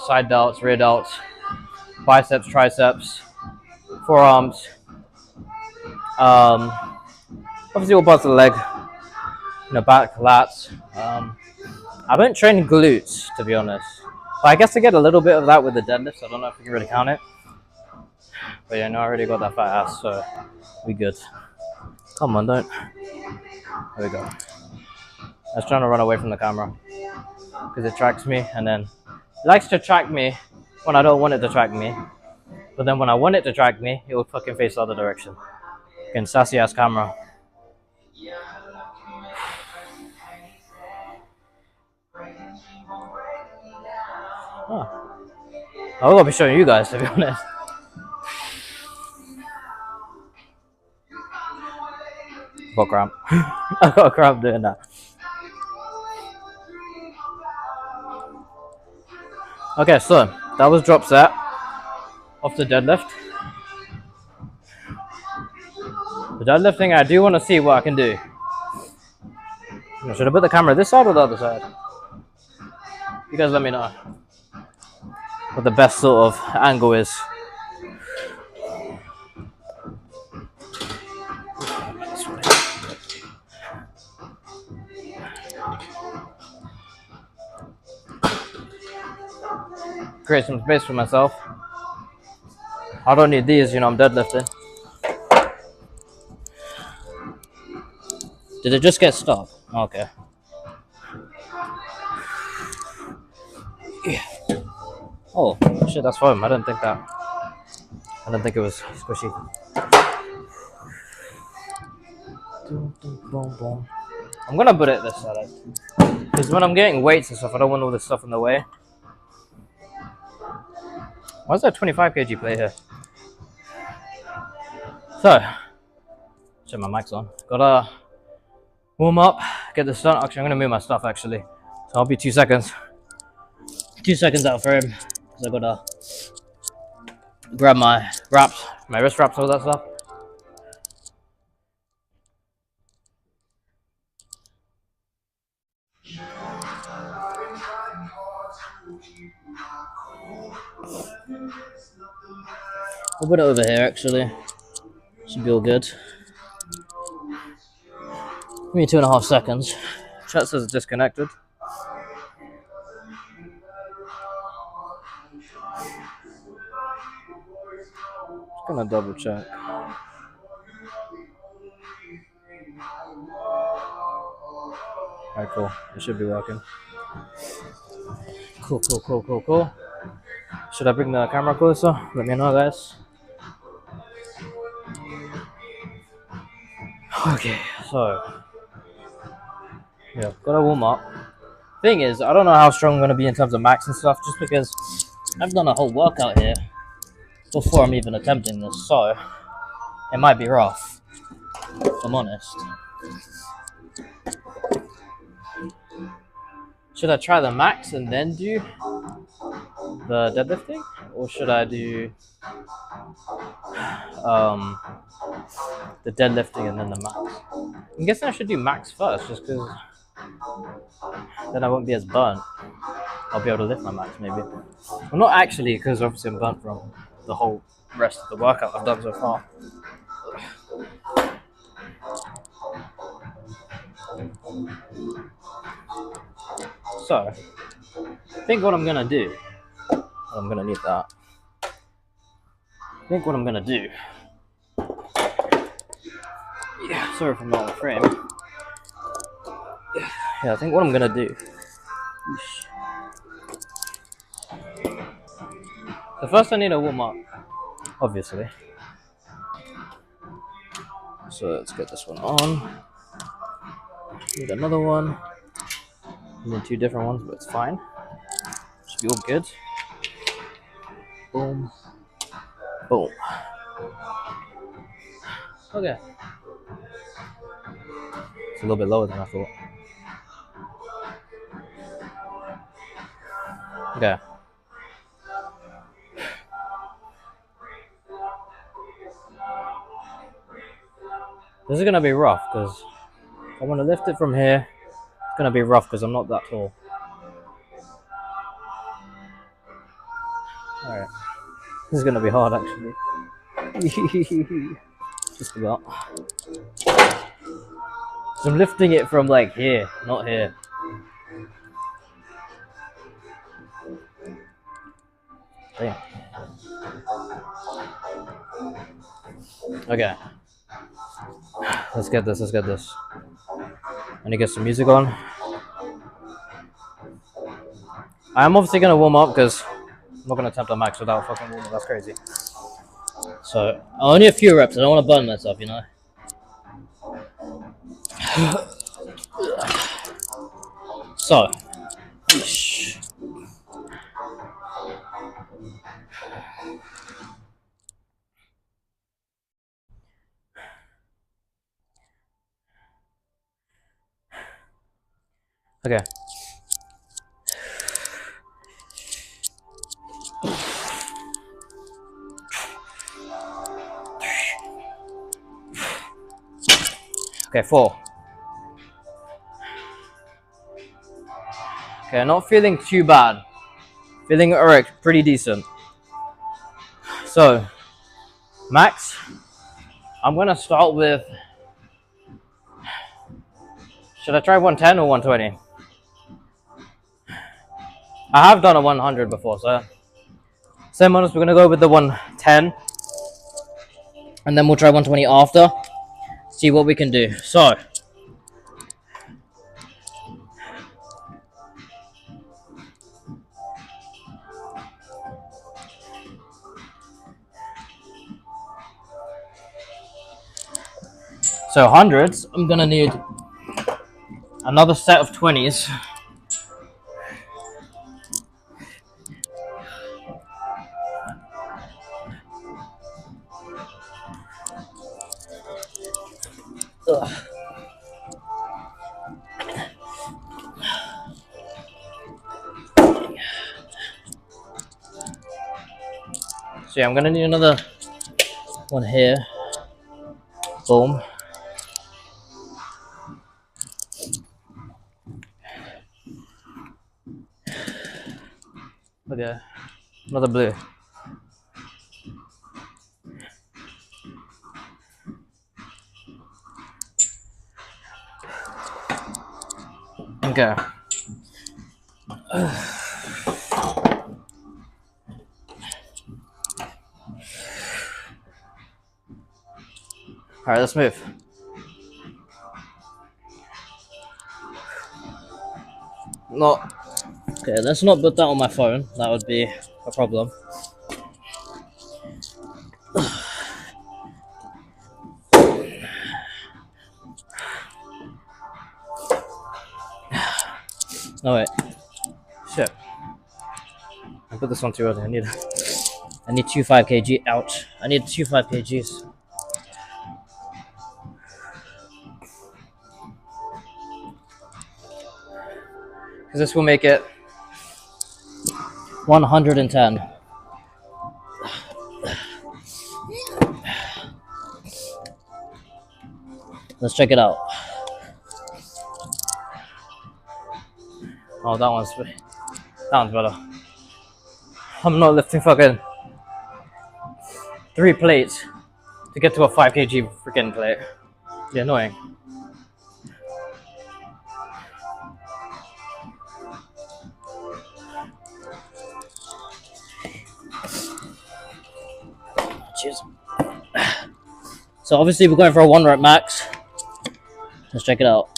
side delts, rear delts, biceps, triceps, forearms. Obviously all parts of the leg, you know, back, lats. I don't train glutes, to be honest. But I guess I get a little bit of that with the deadlifts. I don't know if you can really count it. But yeah, no, I already got that fat ass, so we good. Come on, don't. There we go. I was trying to run away from the camera because it tracks me, and then it likes to track me when I don't want it to track me. But then when I want it to track me, it will fucking face the other direction. Fucking sassy ass camera. Oh. I will be showing you guys, to be honest. Got cramp. I got a cramp doing that. Okay, so that was drop set off the deadlift. The deadlifting, I do want to see what I can do. Should I put the camera this side or the other side? You guys let me know what the best sort of angle is. Create some space for myself. I don't need these, you know, I'm deadlifting. Did it just get stuck? Okay. Yeah. Oh, shit, that's foam. I didn't think it was squishy. I'm gonna put it this side. Because when I'm getting weights and stuff, I don't want all this stuff in the way. Why is there a 25 kg plate here? So, check my mic's on. Gotta warm up, get this done. Actually, I'm gonna move my stuff actually. So I'll be 2 seconds. 2 seconds out of frame. Because I gotta grab my wraps, my wrist wraps, all that stuff. We'll put it over here actually. Should be all good. Give me 2.5 seconds. Chat says it's disconnected. Just gonna double check. Alright, cool. It should be working. Cool. Should I bring the camera closer? Let me know, guys. Okay, so yeah, gotta warm up. Thing is, I don't know how strong I'm gonna be in terms of max and stuff, just because I've done a whole workout here before I'm even attempting this, so it might be rough, if I'm honest. Should I try the max and then do the deadlifting, or should I do the deadlifting and then the max? I'm guessing I should do max first, just because then I won't be as burnt. I'll be able to lift my max maybe. Well, not actually, because obviously I'm burnt from the whole rest of the workout I've done so far. So, I think what I'm gonna do, I'm gonna need that. I think what I'm gonna do, yeah, sorry if I'm not on frame. Yeah, I think what I'm gonna do, so first I need to warm up, obviously. So let's get this one on. Need another one. Need 2 different ones, but it's fine. Should be all good. Boom. Boom. Okay. It's a little bit lower than I thought. Okay. This is gonna be rough because I want to lift it from here. It's gonna be rough because I'm not that tall. Alright. This is gonna be hard actually. Just about. So I'm lifting it from like here, not here. Damn. Okay. Let's get this. I need to get some music on. I'm obviously gonna warm up because I'm not gonna attempt a max without fucking warming. That's crazy. So only a few reps. I don't want to burn myself, you know. So, okay. Okay, 4. Okay, not feeling too bad. Feeling alright, pretty decent. So, max, I'm gonna start with. Should I try 110 or 120? I have done a 100 before, so same honest, we're gonna go with the 110, and then we'll try 120 after. See what we can do. So. So hundreds, I'm gonna need another set of 20s. Ugh. So yeah, I'm gonna need another one here. Boom. Okay, another blue. Okay. Alright, let's move. Not. Okay, let's not put that on my phone. That would be a problem. No, wait. Shit. I put this on too early. I need 25 kg. Ouch. I need 25 kgs. Because this will make it 110. Let's check it out. Oh, that one's better. I'm not lifting fucking 3 plates to get to a 5 kg freaking plate. Yeah, annoying. Cheers. So obviously we're going for a 1 rep max. Let's check it out.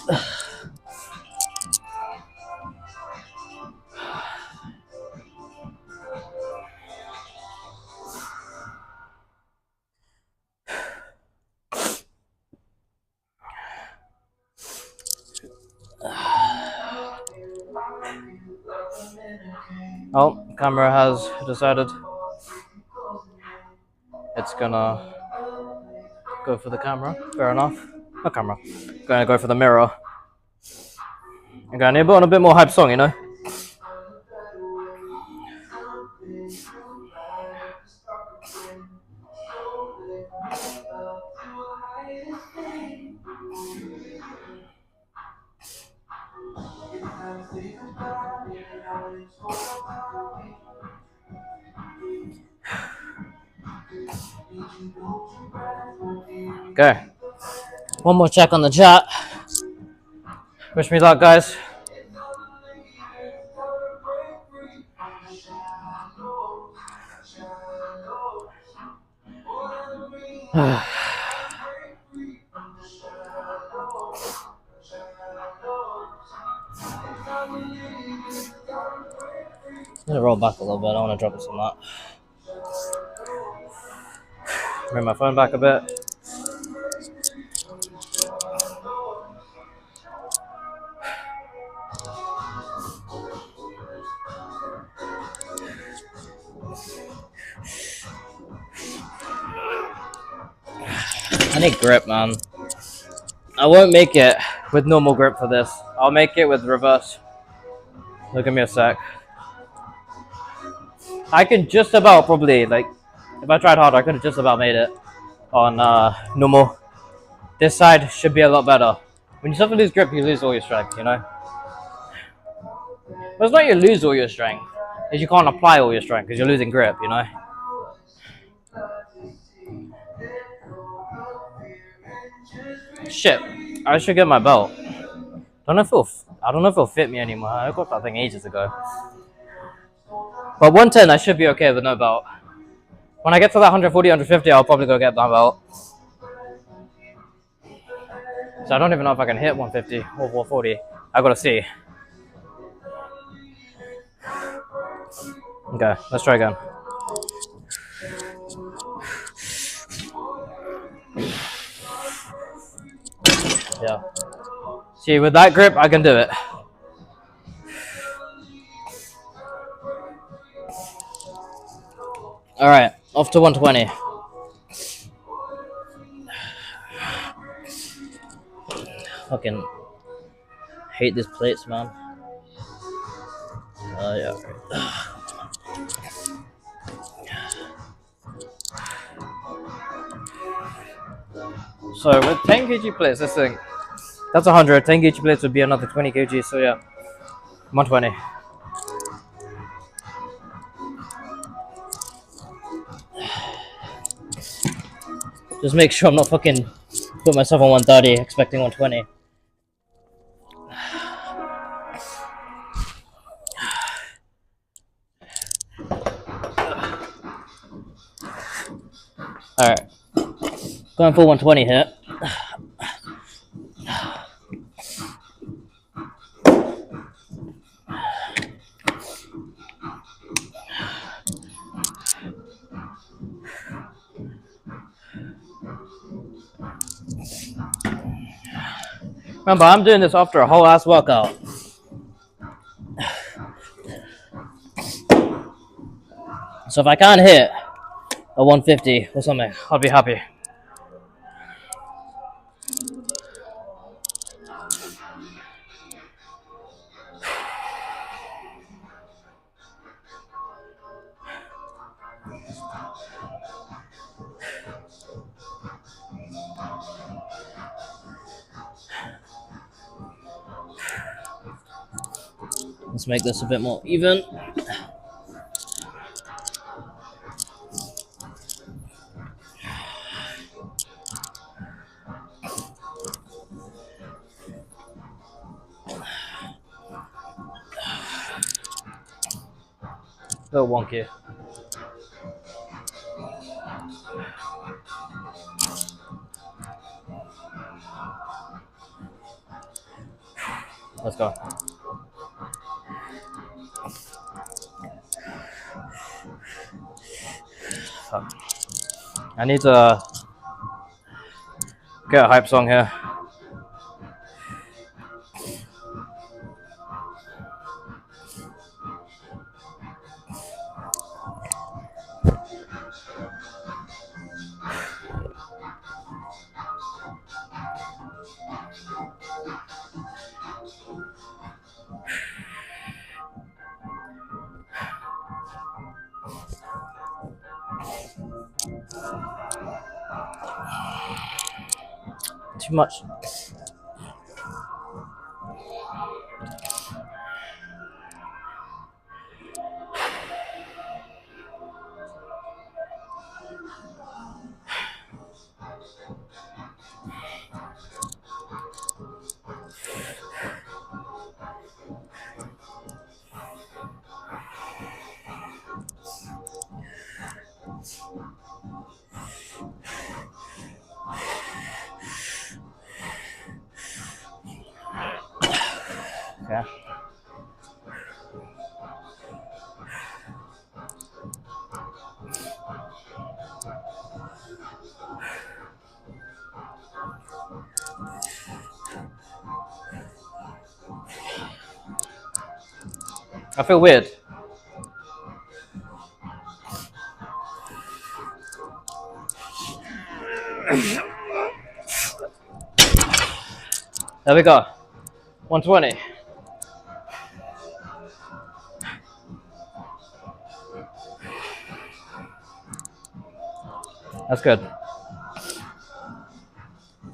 Oh, camera has decided it's gonna go for the camera. Fair enough. No camera. Gonna go for the mirror. I'm gonna put on a bit more hype song, you know? Okay. One more check on the chat. Wish me luck, guys. I'm gonna roll back a little bit. I don't want to drop this on that. Bring my phone back a bit. I need grip, man. I won't make it with normal grip for this. I'll make it with reverse. Look at me a sec. I can just about probably, like, if I tried harder, I could have just about made it on normal. This side should be a lot better. When you suffer lose grip, you lose all your strength, you know? But it's not you lose all your strength. It's you can't apply all your strength because you're losing grip, you know? Shit. I should get my belt. I don't know if it'll fit me anymore. I got that thing ages ago. But 110, I should be okay with no belt. When I get to that 140, 150, I'll probably go get my belt. So I don't even know if I can hit 150 or 140. I gotta see. Okay, let's try again. Yeah. See, with that grip, I can do it. Alright, off to 120. Fucking hate these plates, man. Yeah. So with 10 kg plates, this thing, that's 100. 10 kg plates would be another 20 kg. So yeah, 120. Just make sure I'm not fucking put myself on 130 expecting 120. Alright. Going for 120 here. Remember, I'm doing this after a whole ass workout. So if I can't hit a 150 or something, I'll be happy. Let's make this a bit more even. A little wonky. Let's go. Fuck. I need to get a hype song here. Too much. Okay. I feel weird. There we go. 120. That's good.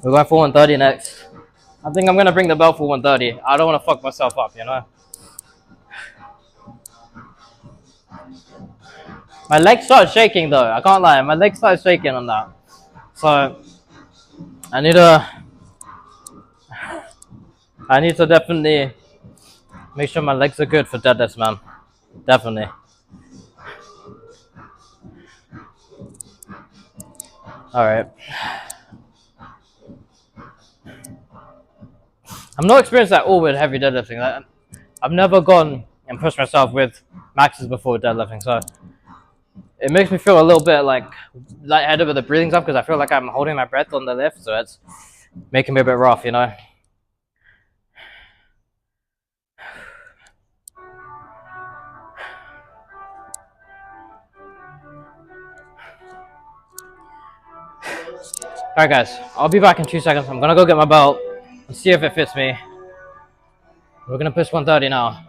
We're going for 130 next. I think I'm gonna bring the belt for 130. I don't want to fuck myself up, you know. My legs started shaking though. I can't lie. My legs started shaking on that. So I need to. I need to definitely make sure my legs are good for deadlifts, man. Definitely. All right. I'm not experienced at all with heavy deadlifting. I've never gone and pushed myself with maxes before deadlifting, so it makes me feel a little bit like lightheaded with the breathing stuff because I feel like I'm holding my breath on the lift, so it's making me a bit rough, you know. Alright guys, I'll be back in 2 seconds. I'm gonna go get my belt and see if it fits me. We're gonna push 130 now.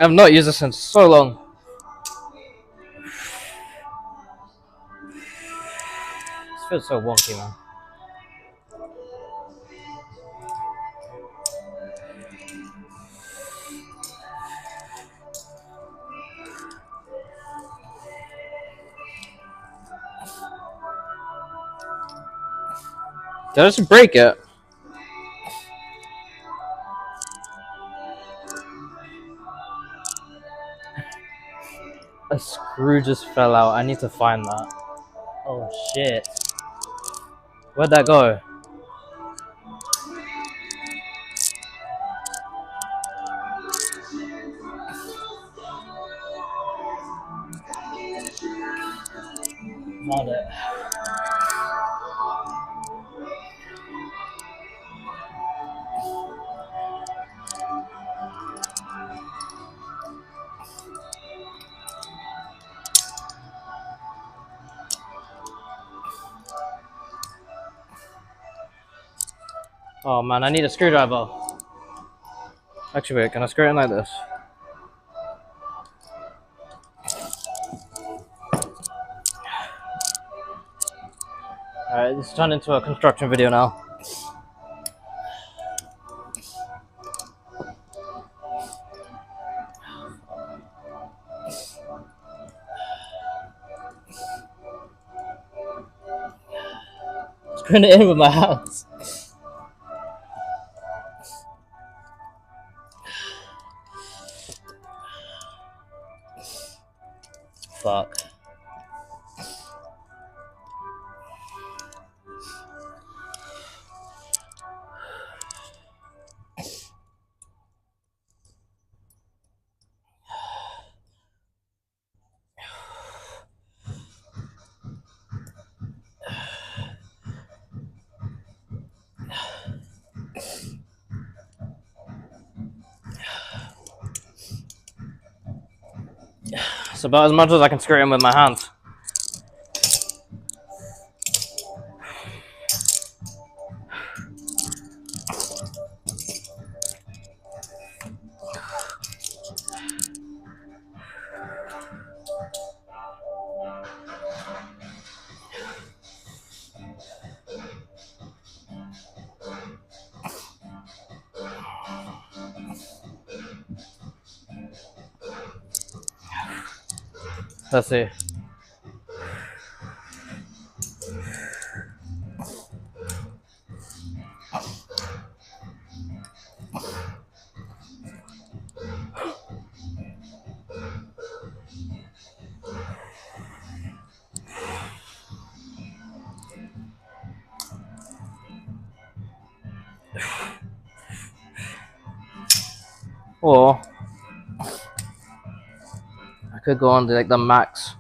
I've not used this in so long. This feels so wonky, man. Did I just break it? A screw just fell out. I need to find that. Oh shit. Where'd that go? Found it. Oh man, I need a screwdriver. Actually, wait, can I screw it in like this? Alright, this has turned into a construction video now. Screwing it in with my hands. Fuck. It's about as much as I can screw it in with my hands. Let's see. Or I could go on to like the max,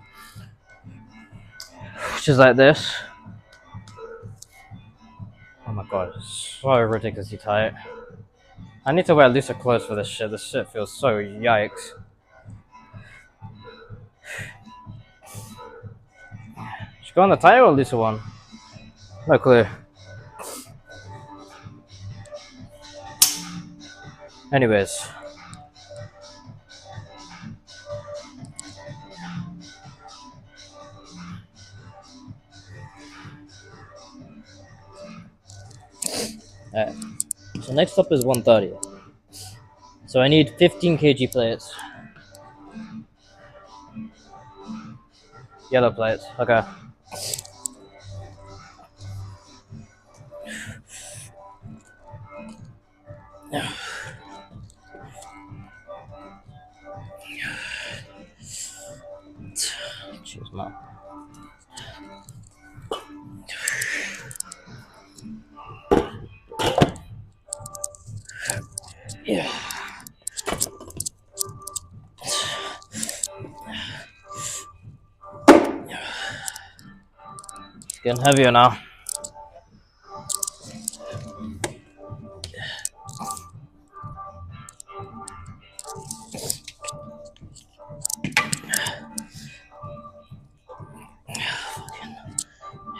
which is like this. Oh my god, it's so ridiculously tight. I need to wear looser clothes for this shit. This shit feels so yikes. Should go on the tighter or looser one? No clue. Anyways. Alright. So next up is 130. So I need 15 kg plates. Yellow plates. Okay. Cheers, man. Yeah. It's getting heavier now.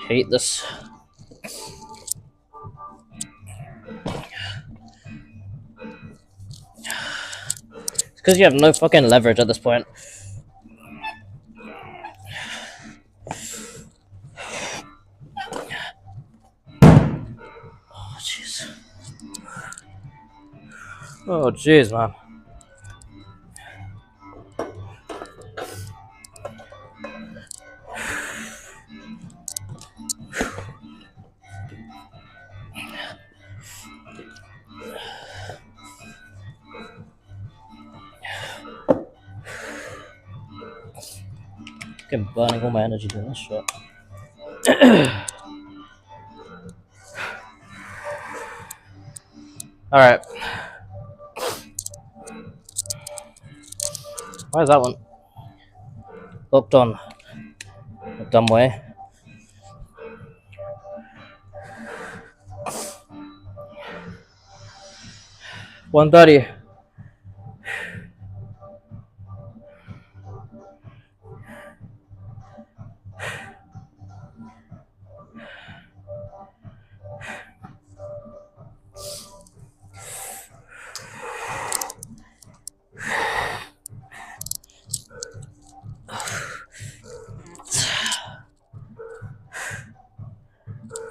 Hate this. It's because you have no fucking leverage at this point. Oh jeez. Oh jeez, man. I'm burning all my energy doing this shit. Alright. Why is that one locked on a dumb way? $130.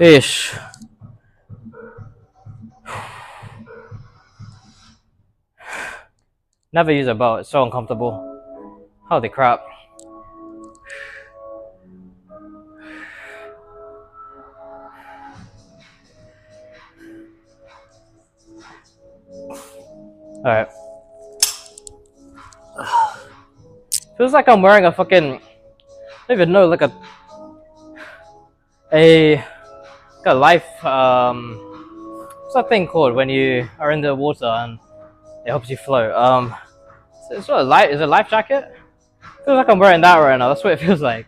Ish. Never use a belt, it's so uncomfortable. Holy crap. Alright. Feels like I'm wearing a fucking, I don't even know, like a life, what's that thing called when you are in the water and it helps you float? It's not a life, is it a life jacket? Feels like I'm wearing that right now, that's what it feels like.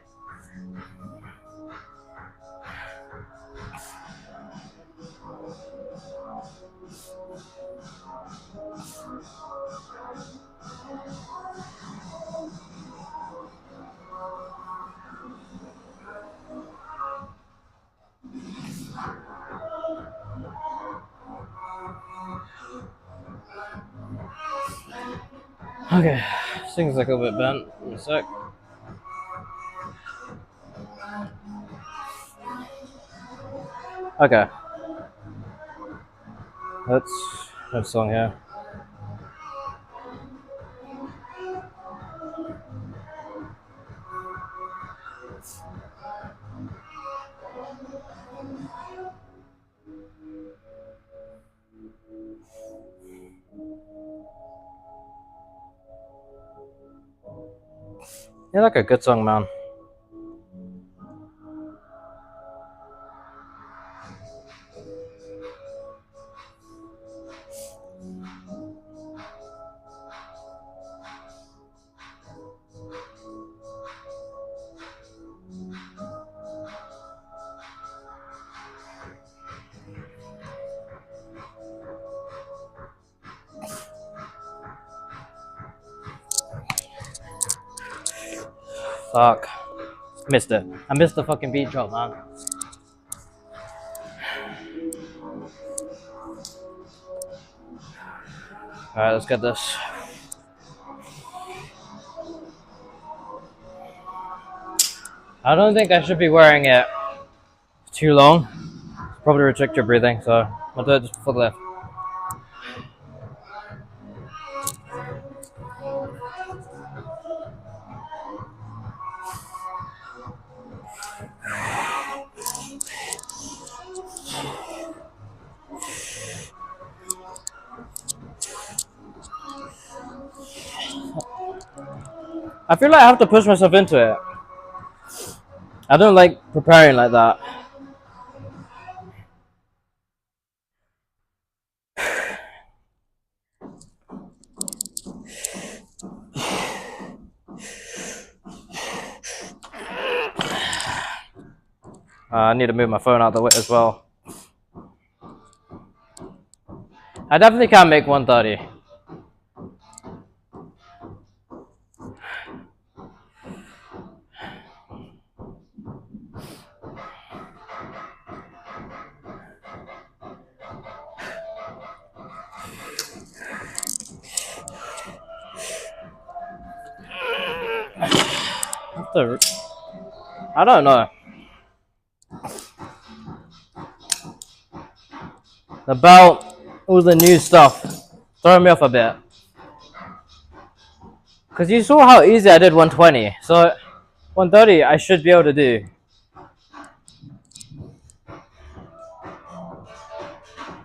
Okay, this thing's like a little bit bent. In a sec. Okay. Let's song here. You like a good song, man. Fuck. Missed it. I missed the fucking beat drop, man. Alright, let's get this. I don't think I should be wearing it too long. Probably restrict your breathing, so I'll do it just before the lift. I feel like I have to push myself into it. I don't like preparing like that. I need to move my phone out of the way as well. I definitely can't make 130. I don't know. The belt, all the new stuff, throwing me off a bit. Because you saw how easy I did 120, so 130 I should be able to do.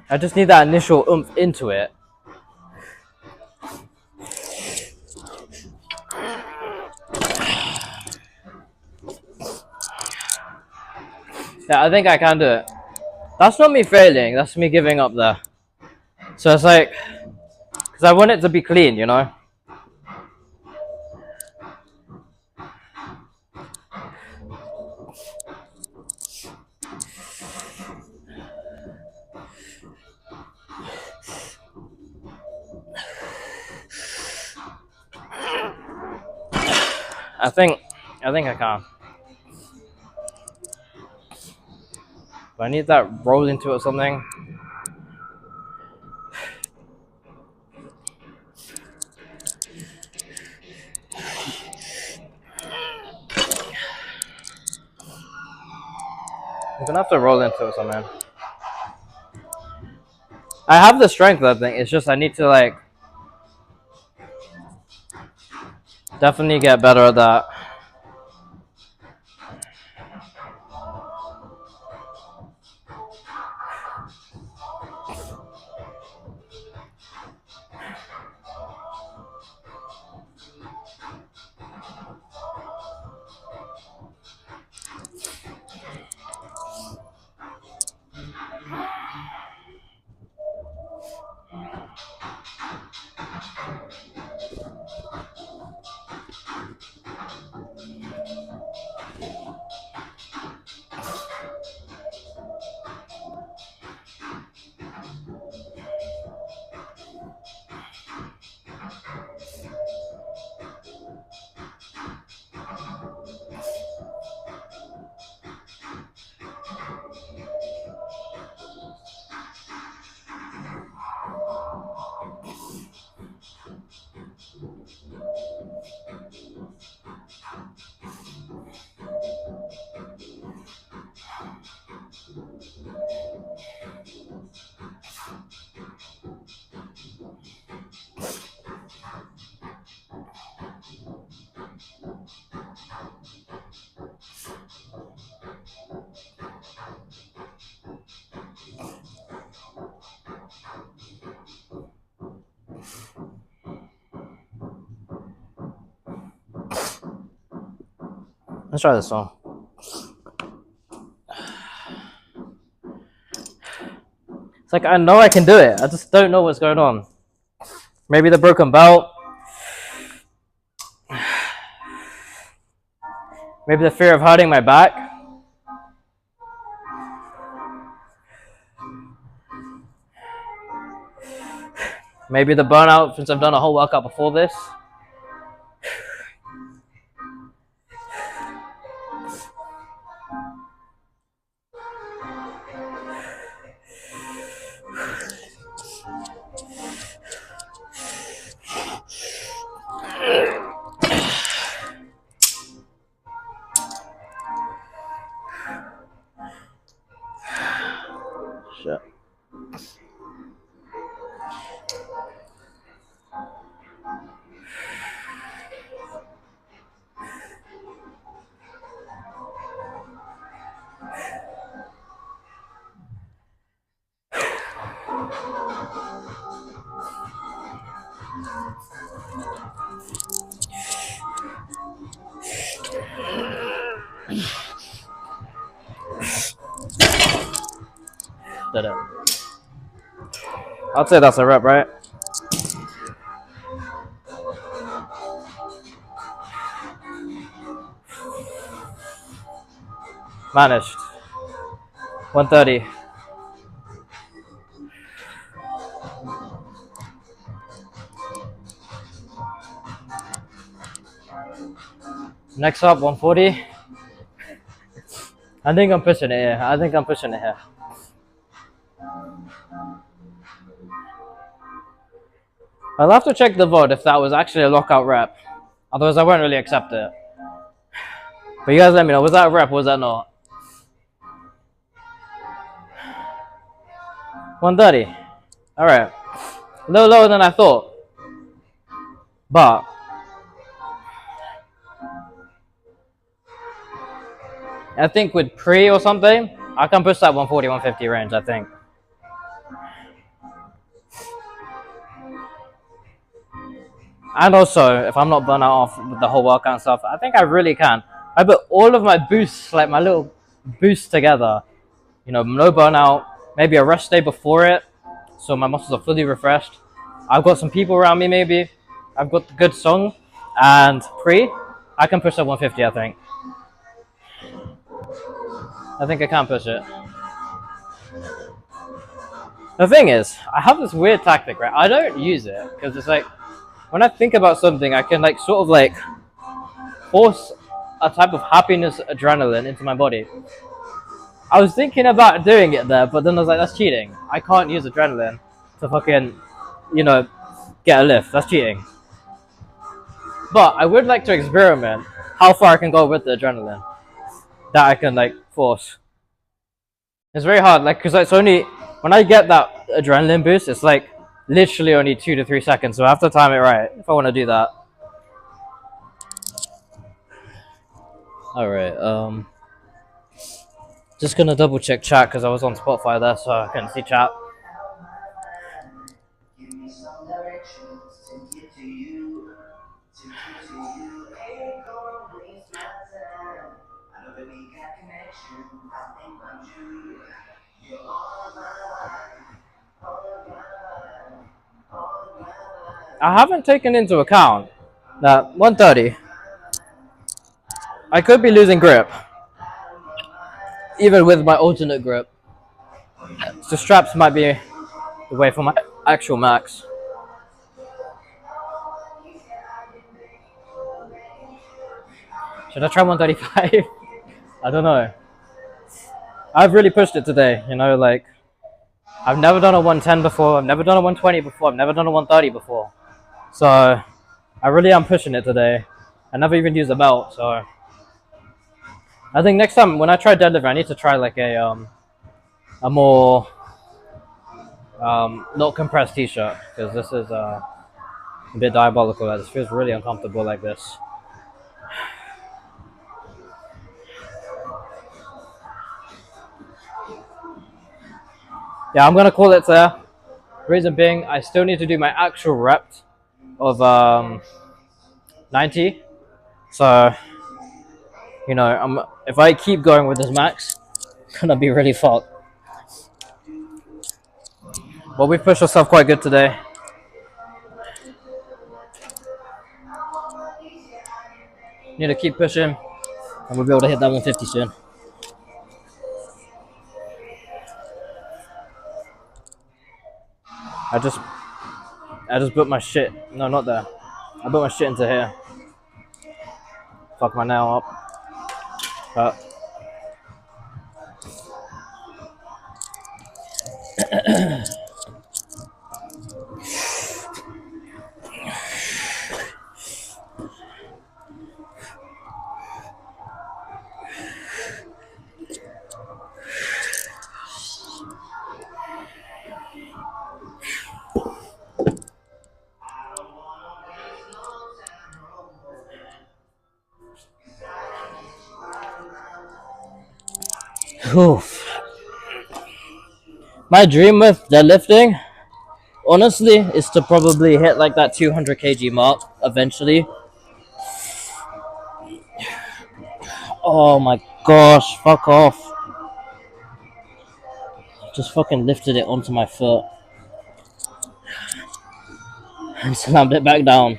I just need that initial oomph into it. Yeah, I think I can do it. That's not me failing, that's me giving up there. So it's like, because I want it to be clean, you know? I think I can. But I need that roll into it or something. I'm gonna have to roll into it or something. I have the strength, I think. It's just I need to like definitely get better at that. Let's try this one. It's like I know I can do it. I just don't know what's going on. Maybe the broken belt. Maybe the fear of hurting my back. Maybe the burnout since I've done a whole workout before this. Shit. Did it. I'd say that's a rep, right? Managed. 130. Next up, 140. I think I'm pushing it here. I think I'm pushing it here. I'll have to check the VOD if that was actually a lockout rep. Otherwise, I won't really accept it. But you guys let me know. Was that a rep or was that not? 130. Alright. A little lower than I thought. But I think with pre or something, I can push that 140, 150 range, I think. And also, if I'm not burnt out off with the whole workout and stuff, I think I really can. I put all of my boosts, like my little boosts together. You know, no burnout, maybe a rest day before it, so my muscles are fully refreshed. I've got some people around me maybe. I've got the good song. And pre, I can push that 150, I think. I think I can push it. The thing is, I have this weird tactic, right? I don't use it, because it's like, when I think about something, I can like sort of like force a type of happiness adrenaline into my body. I was thinking about doing it there, but then I was like, that's cheating. I can't use adrenaline to fucking, you know, get a lift. That's cheating. But I would like to experiment how far I can go with the adrenaline that I can like force. It's very hard, like, because it's only when I get that adrenaline boost, it's like literally only 2 to 3 seconds, so I have to time it right if I want to do that. Alright, just gonna double check chat because I was on Spotify there, so I couldn't see chat. I haven't taken into account that 130, I could be losing grip, even with my alternate grip. So straps might be the way for my actual max. Should I try 135? I don't know. I've really pushed it today, you know, like, I've never done a 110 before, I've never done a 120 before, I've never done a 130 before. So, I really am pushing it today. I never even used a belt, so. I think next time, when I try deadlift, I need to try like a more, not compressed t-shirt, because this is a bit diabolical. This feels really uncomfortable like this. Yeah, I'm gonna call it there. Reason being, I still need to do my actual rep of 90. So You know, if I keep going with this max, it's gonna be really fucked. But we've pushed ourselves quite good today. Need to keep pushing, and we'll be able to hit that 150 soon. I just put my shit. No, not there. I put my shit into here. Fuck my nail up. But oof. My dream with deadlifting, honestly, is to probably hit like that 200 kg mark eventually. Oh my gosh, fuck off. Just fucking lifted it onto my foot and slammed it back down.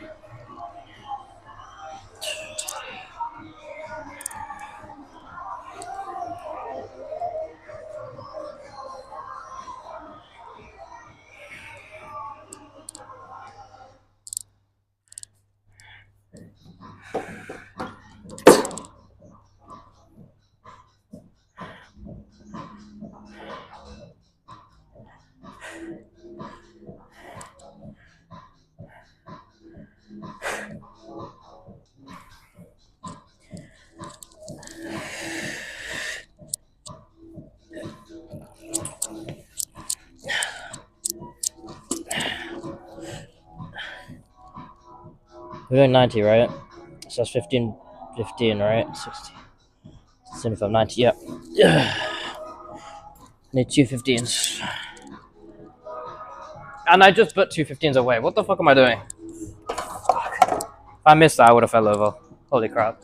We're doing 90, right? So that's 15, right? 60, 75, 90, yep. Need 215s. And I just put 215s away. What the fuck am I doing? Fuck. If I missed that, I would have fell over. Holy crap.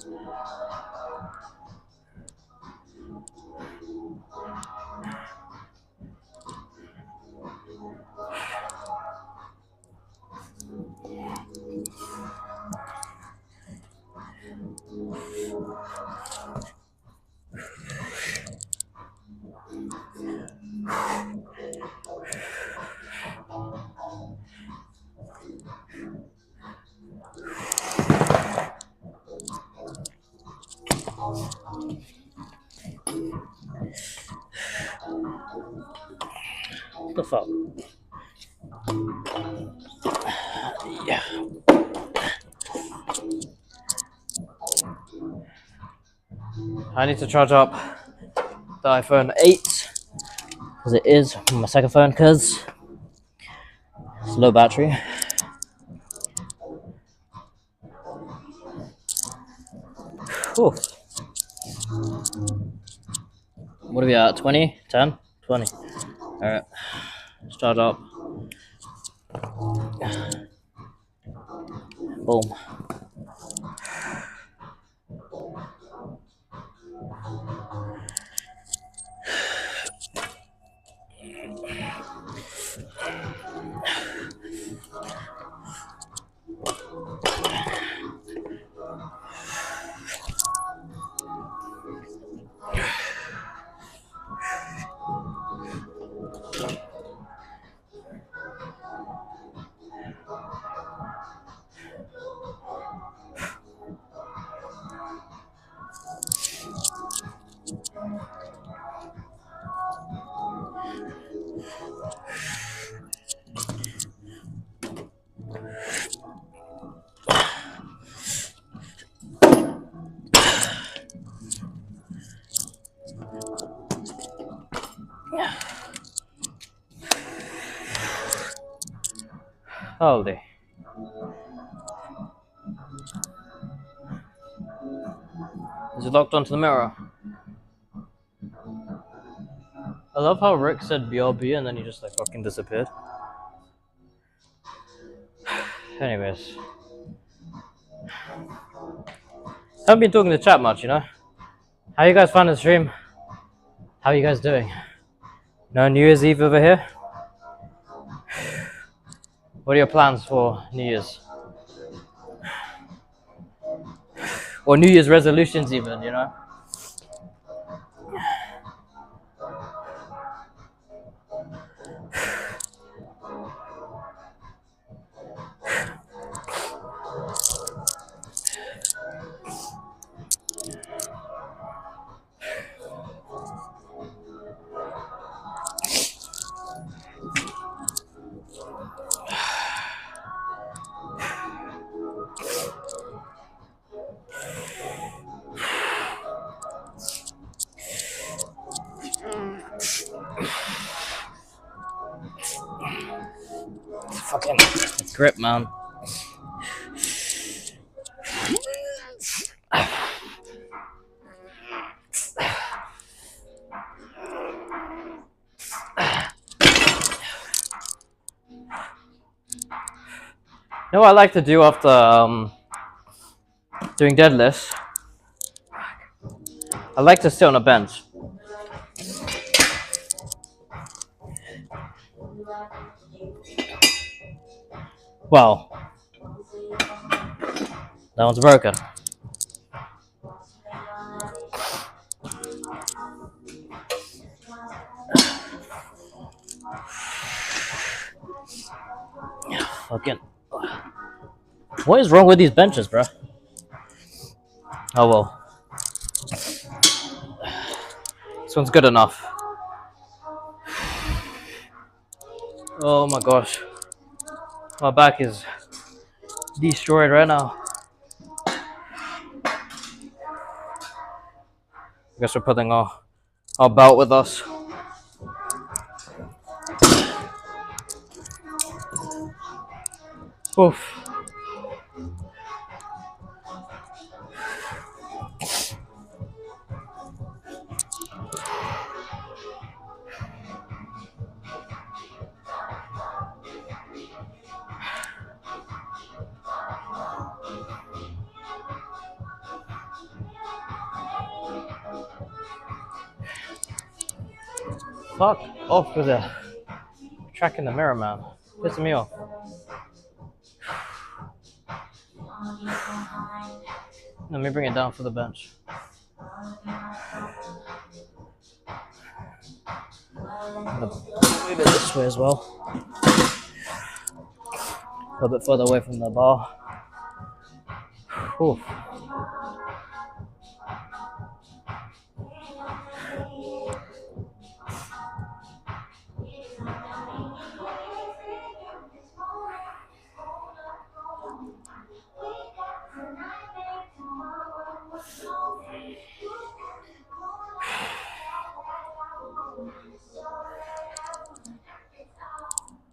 What the fuck? Yeah. I need to charge up the iPhone 8 because it is my second phone because it's low battery. Whew. What are we at? 20? 10? 20. Alright. Let's charge up. Boom. Holy. Is it locked onto the mirror? I love how Rick said BRB and then he just like fucking disappeared. Anyways. Haven't been talking to chat much, you know? How you guys find the stream? How are you guys doing? No New Year's Eve over here? What are your plans for New Year's? Or New Year's resolutions even, you know? Fucking grip, man. You know what I like to do after doing deadlifts? I like to sit on a bench. Well, that one's broken. Fucking. What is wrong with these benches, bro? Oh well. This one's good enough. Oh my gosh. My back is destroyed right now. I guess we're putting our belt with us. Oof. Fuck off with the track in the mirror, man. Pissing me off. Let me bring it down for the bench. Move it this way as well. A little bit further away from the bar. Oof.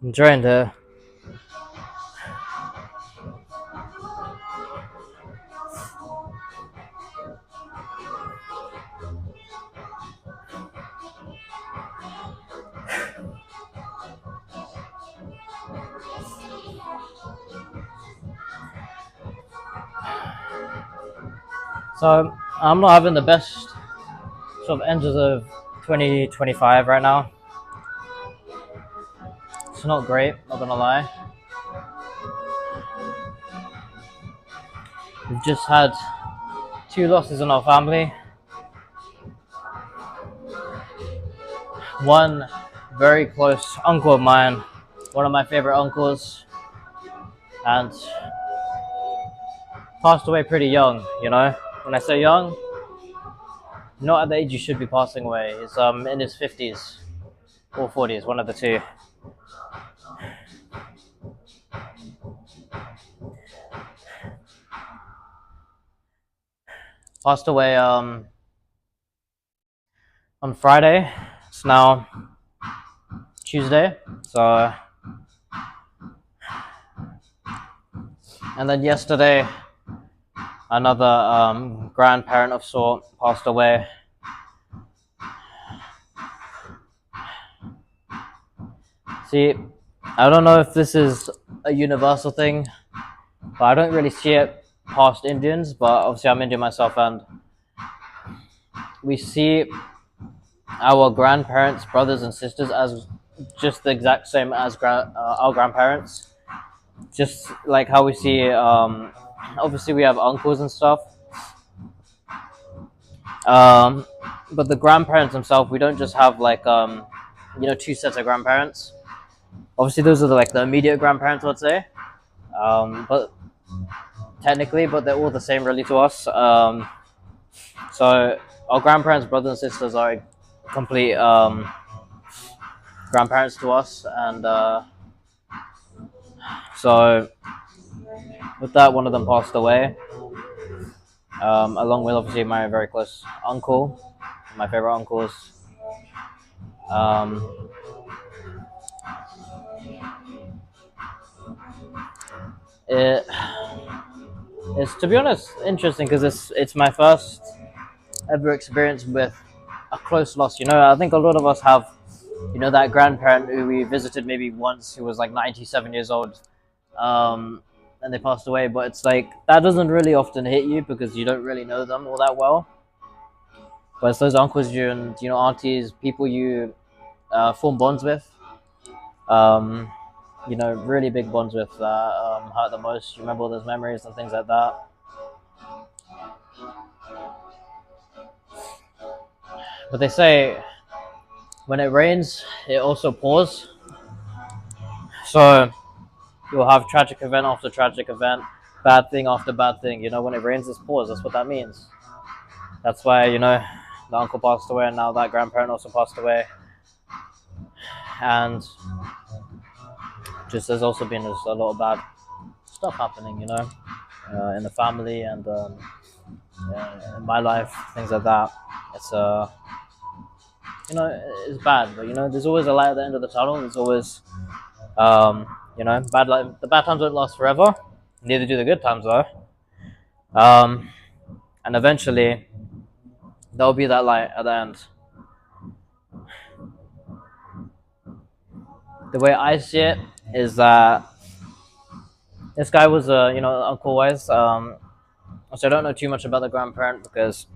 I'm trying to so I'm not having the best sort of ends of 2025 right now. It's not great, not gonna lie. We've just had 2 losses in our family. One very close uncle of mine, one of my favorite uncles, and passed away pretty young, you know? When I say young, not at the age you should be passing away. He's in his 50s or 40s, one of the two. Passed away on Friday. It's now Tuesday, so and then yesterday another grandparent of sort passed away. See, I don't know if this is a universal thing, but I don't really see it past Indians, but obviously I'm Indian myself, and we see our grandparents, brothers and sisters as just the exact same as our grandparents. Just like how we see, obviously we have uncles and stuff, um, but the grandparents themselves, we don't just have like two sets of grandparents. Obviously, those are like the immediate grandparents, I'd say. But technically, but they're all the same really to us. So our grandparents, brothers and sisters are complete grandparents to us, and so with that, one of them passed away, along with obviously my very close uncle, my favorite uncles. Um, it, it's, to be honest, interesting because it's my first ever experience with a close loss. I think a lot of us have, that grandparent who we visited maybe once who was like 97 years old, and they passed away. But it's like that doesn't really often hit you because you don't really know them all that well. But it's those uncles and aunties, people you form bonds with, really big bonds with that hurt the most. You remember all those memories and things like that. But they say when it rains, it also pours. So you'll have tragic event after tragic event, bad thing after bad thing. When it rains, it pours. That's what that means. That's why, the uncle passed away, and now that grandparent also passed away. And just there's also been just a lot of bad stuff happening, in the family and in my life, things like that. It's it's bad, but there's always a light at the end of the tunnel. There's always the bad times don't last forever. Neither do the good times though. And eventually there'll be that light at the end. The way I see it is that this guy was uncle wise. So I don't know too much about the grandparent because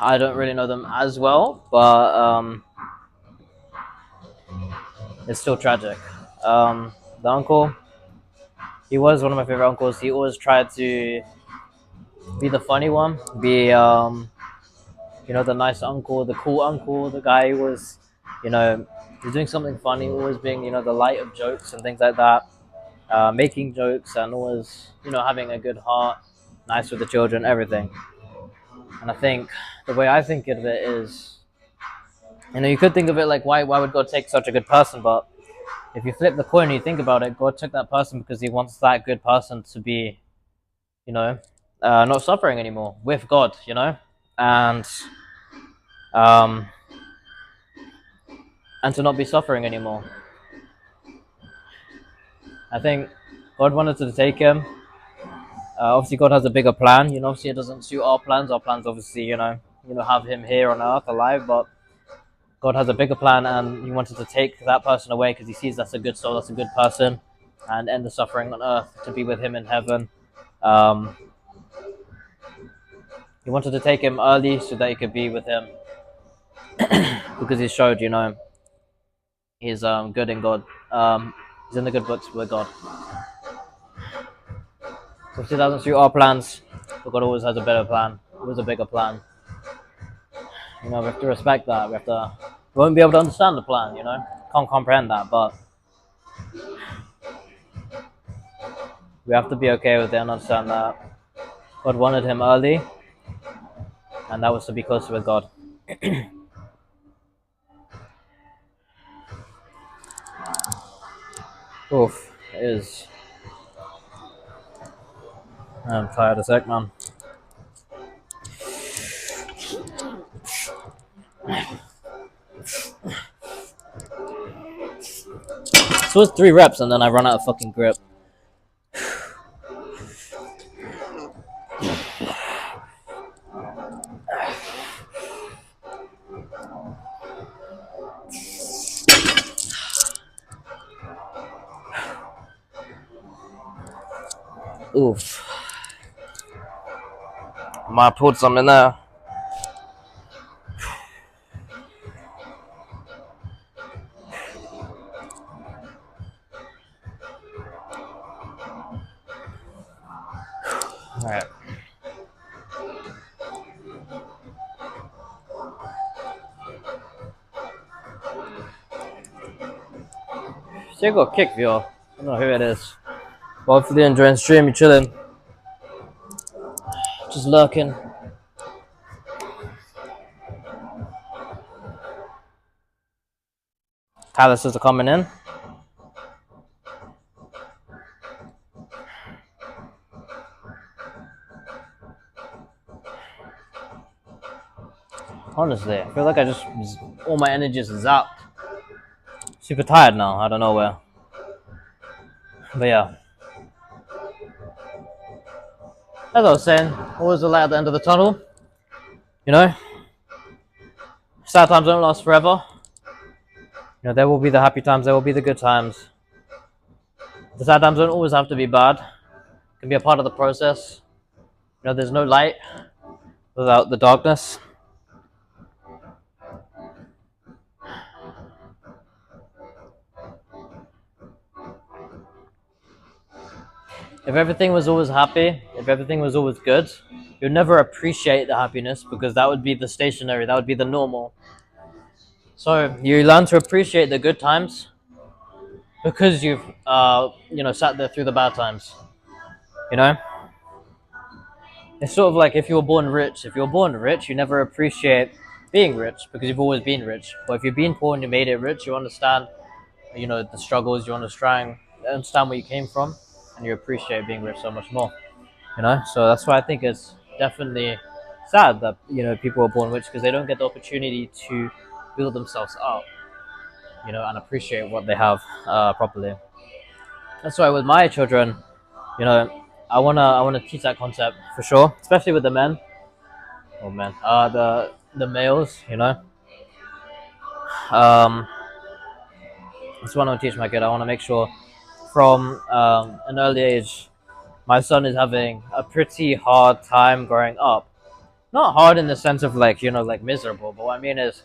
I don't really know them as well, but it's still tragic. The uncle, he was one of my favorite uncles. He always tried to be the funny one, be the nice uncle, the cool uncle, the guy who was, he's doing something funny, always being, the light of jokes and things like that, making jokes and always, having a good heart, nice with the children, everything. And I think the way I think of it is, you could think of it like, why would God take such a good person? But if you flip the coin and you think about it, God took that person because he wants that good person to be, not suffering anymore with God, and to not be suffering anymore. I think God wanted to take him. Obviously, God has a bigger plan. Obviously, it doesn't suit our plans. Our plans, obviously, have him here on earth alive, but God has a bigger plan, and he wanted to take that person away because he sees that's a good soul, that's a good person, and end the suffering on earth to be with him in heaven. He wanted to take him early so that he could be with him because he showed, he's good in God. He's in the good books with God. So if it doesn't suit our plans, but God always has a better plan, always a bigger plan. We have to respect that. We won't be able to understand the plan, can't comprehend that, but we have to be okay with it and understand that God wanted him early, and that was to be closer with God. Oof, it is. I'm tired as heck, man. So it's 3 reps and then I run out of fucking grip. Oof. Might put some in there. Alright. Still got kick, yo. I don't know who it is. But hopefully enjoying the stream, you chilling. Just lurking. Tyler says they're coming in. Honestly, I feel like all my energy is zapped. Super tired now, out of nowhere. But yeah. As I was saying, always a light at the end of the tunnel. You know? Sad times don't last forever. You know, there will be the happy times, there will be the good times. The sad times don't always have to be bad. It can be a part of the process. You know, there's no light without the darkness. If everything was always happy, if everything was always good, you'd never appreciate the happiness because that would be the stationary, that would be the normal. So you learn to appreciate the good times because you've, sat there through the bad times. You know? It's sort of like if you were born rich. If you're born rich, you never appreciate being rich because you've always been rich. But if you've been poor and you made it rich, you understand, the struggles, you understand where you came from, and you appreciate being rich so much more. So that's why I think it's definitely sad that people are born rich because they don't get the opportunity to build themselves up, and appreciate what they have properly. That's why with my children, I wanna teach that concept for sure, especially with the men. Oh man, the males, That's what I want to teach my kid. I want to make sure from an early age, my son is having a pretty hard time growing up. Not hard in the sense of like miserable, but what I mean is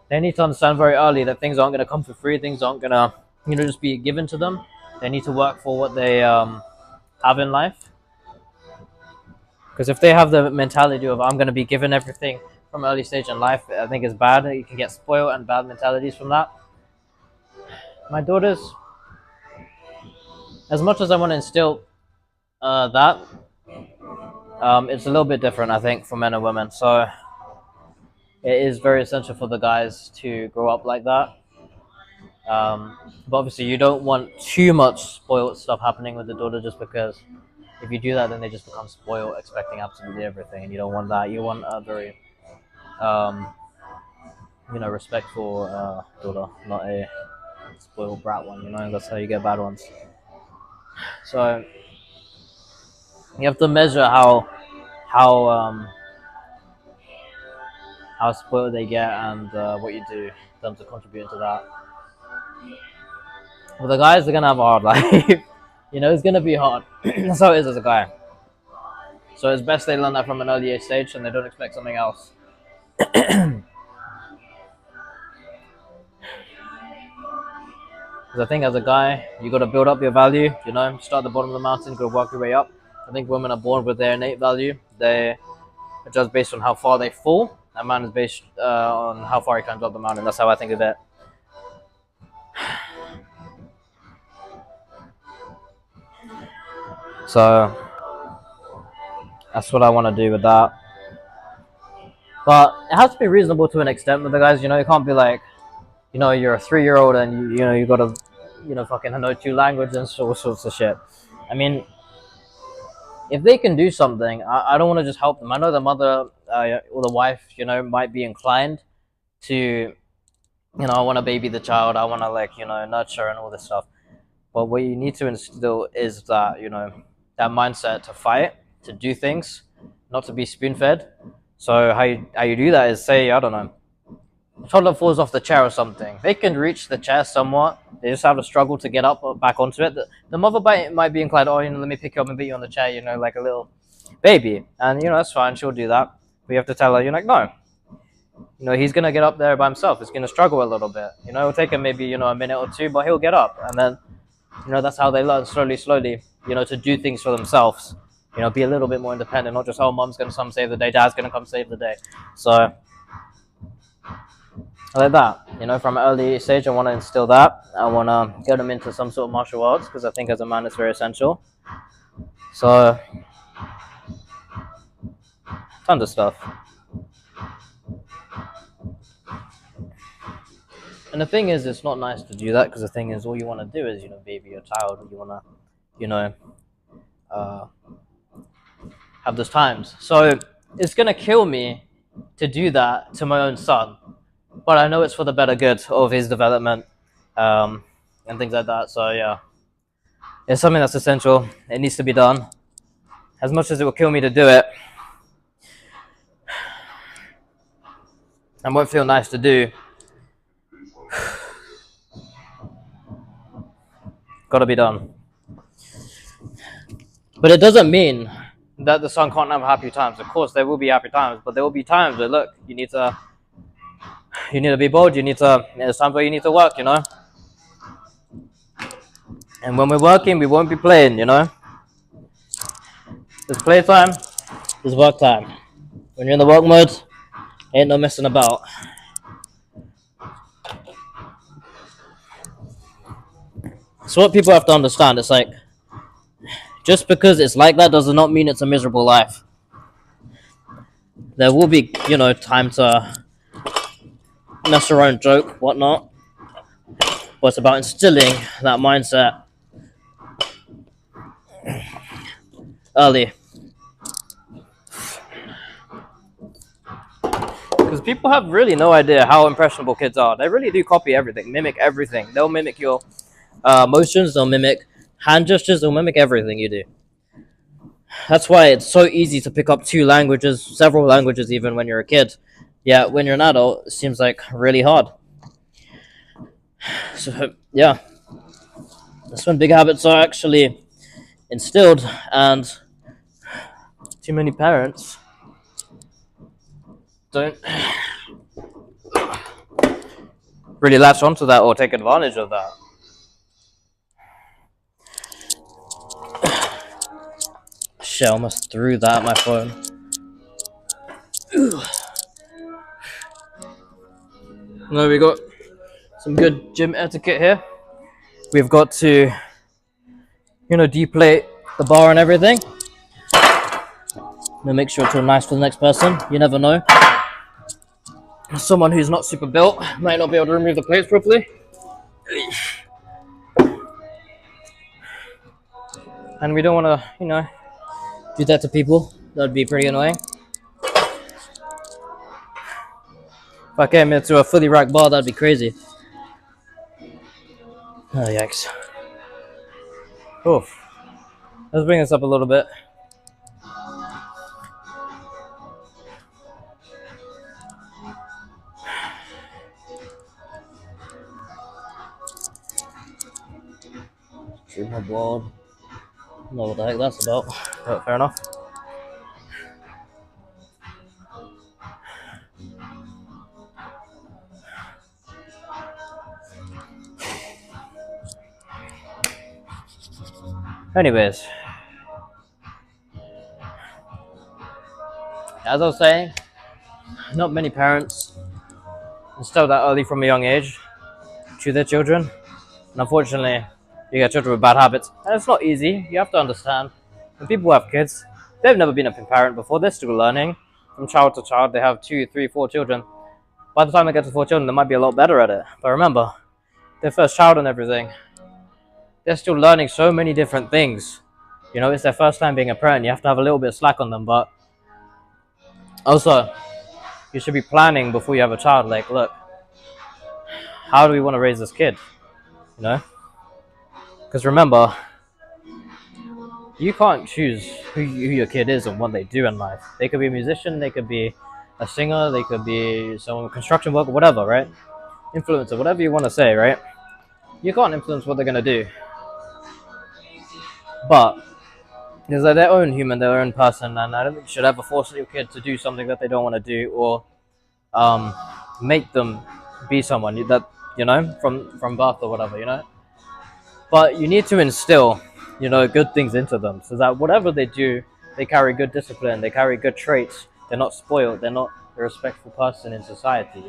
they need to understand very early that things aren't going to come for free. Things aren't going to just be given to them. They need to work for what they have in life. Because if they have the mentality of I'm going to be given everything from early stage in life, I think it's bad. You can get spoiled and bad mentalities from that. My daughters, as much as I want to instill that, it's a little bit different, I think, for men and women. So it is very essential for the guys to grow up like that. But obviously, you don't want too much spoiled stuff happening with the daughter, just because if you do that, then they just become spoiled, expecting absolutely everything, and you don't want that. You want a very, respectful daughter, not a spoiled brat one. That's how you get bad ones. So you have to measure how spoiled they get and what you do in terms of contributing to that. Well, the guys are gonna have a hard life. It's gonna be hard. That's how it is as a guy. So it's best they learn that from an early age stage and they don't expect something else. Because I think as a guy, you got to build up your value. Start at the bottom of the mountain, got to work your way up. I think women are born with their innate value. They are just based on how far they fall. A man is based on how far he climbs up the mountain. That's how I think of it. So that's what I want to do with that. But it has to be reasonable to an extent with the guys. It can't be like, you're a 3-year-old and you got to, fucking know 2 languages and all sorts of shit. I mean, if they can do something, I don't want to just help them. I know the mother or the wife, might be inclined to, I want to baby the child. I want to nurture and all this stuff. But what you need to instill is that, that mindset to fight, to do things, not to be spoon-fed. So how you do that is, say, I don't know, a toddler falls off the chair or something. They can reach the chair somewhat. They just have to struggle to get up or back onto it. The mother might be inclined, let me pick you up and beat you on the chair, like a little baby. And, that's fine. She'll do that. But you have to tell her, you're like, no. He's going to get up there by himself. He's going to struggle a little bit. It'll take him maybe, a minute or two, but he'll get up. And then, that's how they learn slowly, to do things for themselves. Be a little bit more independent, not just, oh, mom's going to come save the day, dad's going to come save the day. So, like that, from an early stage, I want to instill that. I want to get them into some sort of martial arts because I think as a man it's very essential. So, tons of stuff. And the thing is, it's not nice to do that because the thing is, all you want to do is, baby your child. You want to, have those times. So it's going to kill me to do that to my own son. But I know it's for the better good of his development and things like that. So, yeah. It's something that's essential. It needs to be done. As much as it will kill me to do it, and won't feel nice to do, gotta be done. But it doesn't mean that the son can't have happy times. Of course, there will be happy times, but there will be times where, look, you need to be bold. There's times where you need to work, And when we're working, we won't be playing, There's playtime, there's work time. When you're in the work mode, ain't no messing about. So what people have to understand, it's like, just because it's like that does not mean it's a miserable life. There will be, time to mess around, joke, whatnot. But it's about instilling that mindset early. Because people have really no idea how impressionable kids are. They really do copy everything, mimic everything. They'll mimic your motions, they'll mimic hand gestures, they'll mimic everything you do. That's why it's so easy to pick up 2 languages, several languages even when you're a kid. Yeah, when you're an adult, it seems like really hard. So, yeah. That's when big habits are actually instilled, and too many parents don't really latch onto that or take advantage of that. Shit, I almost threw that at my phone. No, we got some good gym etiquette here. We've got to, deplate the bar and everything. Make sure it's all nice for the next person. You never know. Someone who's not super built might not be able to remove the plates properly. And we don't want to, do that to people. That'd be pretty annoying. If I came into a fully racked bar, that'd be crazy. Oh, yikes. Oof. Let's bring this up a little bit. Shoot my board. I don't know what the heck that's about, but fair enough. Anyways, as I was saying, not many parents instill that early from a young age to their children. And unfortunately, you get children with bad habits. And it's not easy. You have to understand. When people have kids, they've never been a parent before. They're still learning from child to child. They have 2, 3, 4 children. By the time they get to 4 children, they might be a lot better at it. But remember, their first child and everything, they're still learning so many different things. It's their first time being a parent. You have to have a little bit of slack on them. But also, you should be planning before you have a child. Like, look, how do we want to raise this kid? Because remember, you can't choose who your kid is and what they do in life. They could be a musician, they could be a singer, they could be someone with construction work, whatever, right? Influencer, whatever you want to say, right? You can't influence what they're going to do. But Because they're their own human, their own person, and I don't think you should ever force your kid to do something that they don't want to do, or um, make them be someone that from birth or whatever, But you need to instill, good things into them, so that whatever they do, they carry good discipline, they carry good traits. They're not spoiled. They're not a respectful person in society.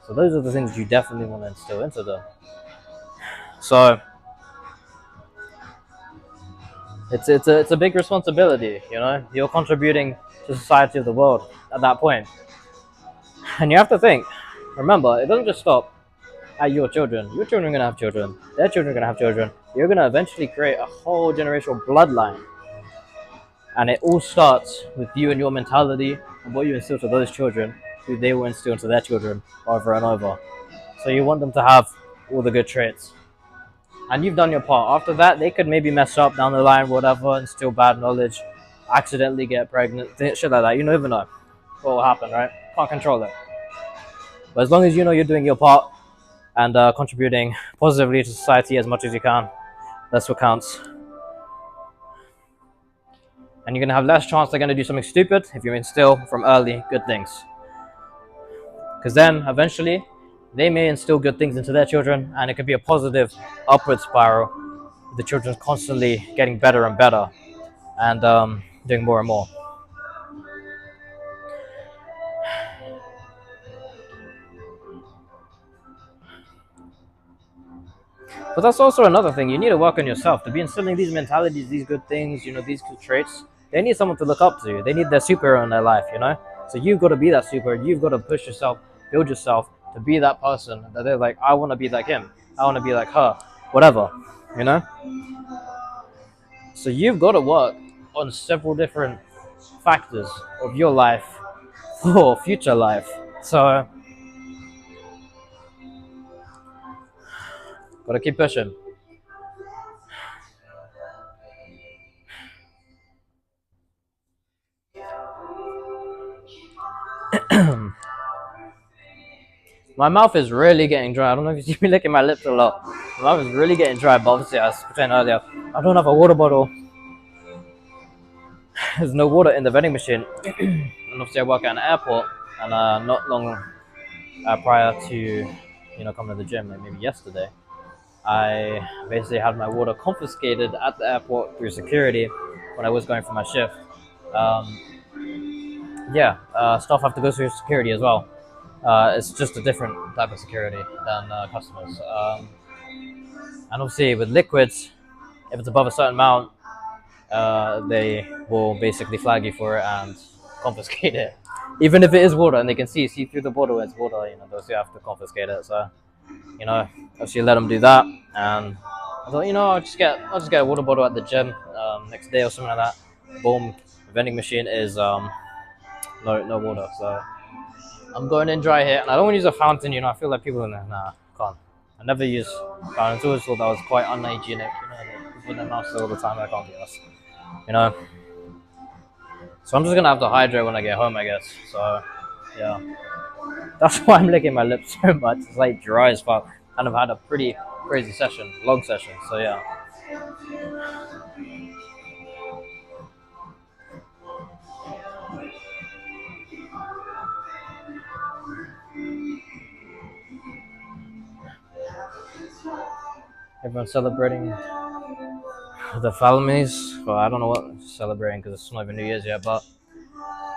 So those are the things you definitely want to instill into them. So it's a big responsibility. You're contributing to society of the world at that point, and you have to think. Remember, it doesn't just stop at your children. Your children are gonna have children. Their children are gonna have children. You're gonna eventually create a whole generational bloodline, and it all starts with you and your mentality and what you instill to those children, who they will instill into their children over and over. So you want them to have all the good traits, and you've done your part. After that, they could maybe mess up down the line, whatever, instill bad knowledge, accidentally get pregnant, shit like that. You never know what will happen, right? Can't control it. But as long as you know you're doing your part and contributing positively to society as much as you can, that's what counts. And you're going to have less chance they're going to do something stupid if you instill from early good things. Because then eventually they may instill good things into their children, and it could be a positive upward spiral. The children constantly getting better and better, and doing more and more. But that's also another thing. You need to work on yourself to be instilling these mentalities, these good things, these good traits. They need someone to look up to. They need their superhero in their life. So you've got to be that superhero. You've got to push yourself, build yourself to be that person that they're like, I want to be like him. I want to be like her. Whatever, you know? So you've got to work on several different factors of your life for future life. So, got to keep pushing. My mouth is really getting dry. I don't know if you see me licking my lips a lot. My mouth is really getting dry, but obviously, I was saying earlier, I don't have a water bottle. There's no water in the vending machine. And obviously, I work at an airport, and not long prior to coming to the gym, like maybe yesterday, I basically had my water confiscated at the airport through security when I was going for my shift. Um, staff have to go through security as well. It's just a different type of security than customers. And obviously, with liquids, if it's above a certain amount, they will basically flag you for it and confiscate it. Even if it is water and they can see through the bottle it's water, they'll still have to confiscate it. So, obviously let them do that. And I thought, I'll just get a water bottle at the gym next day or something like that. Boom, the vending machine is no water. So I'm going in dry here, and I don't want to use a fountain. I feel like people in there. Nah, can't. I never use fountains. Always thought that was quite unhygienic. People in their mouths all the time. I can't do this. So I'm just gonna have to hydrate when I get home, I guess. So yeah, that's why I'm licking my lips so much. It's like dry as fuck, and I've had a pretty crazy session, long session. So yeah. Everyone's celebrating the families. Well, I don't know what celebrating because it's not even New Year's yet, but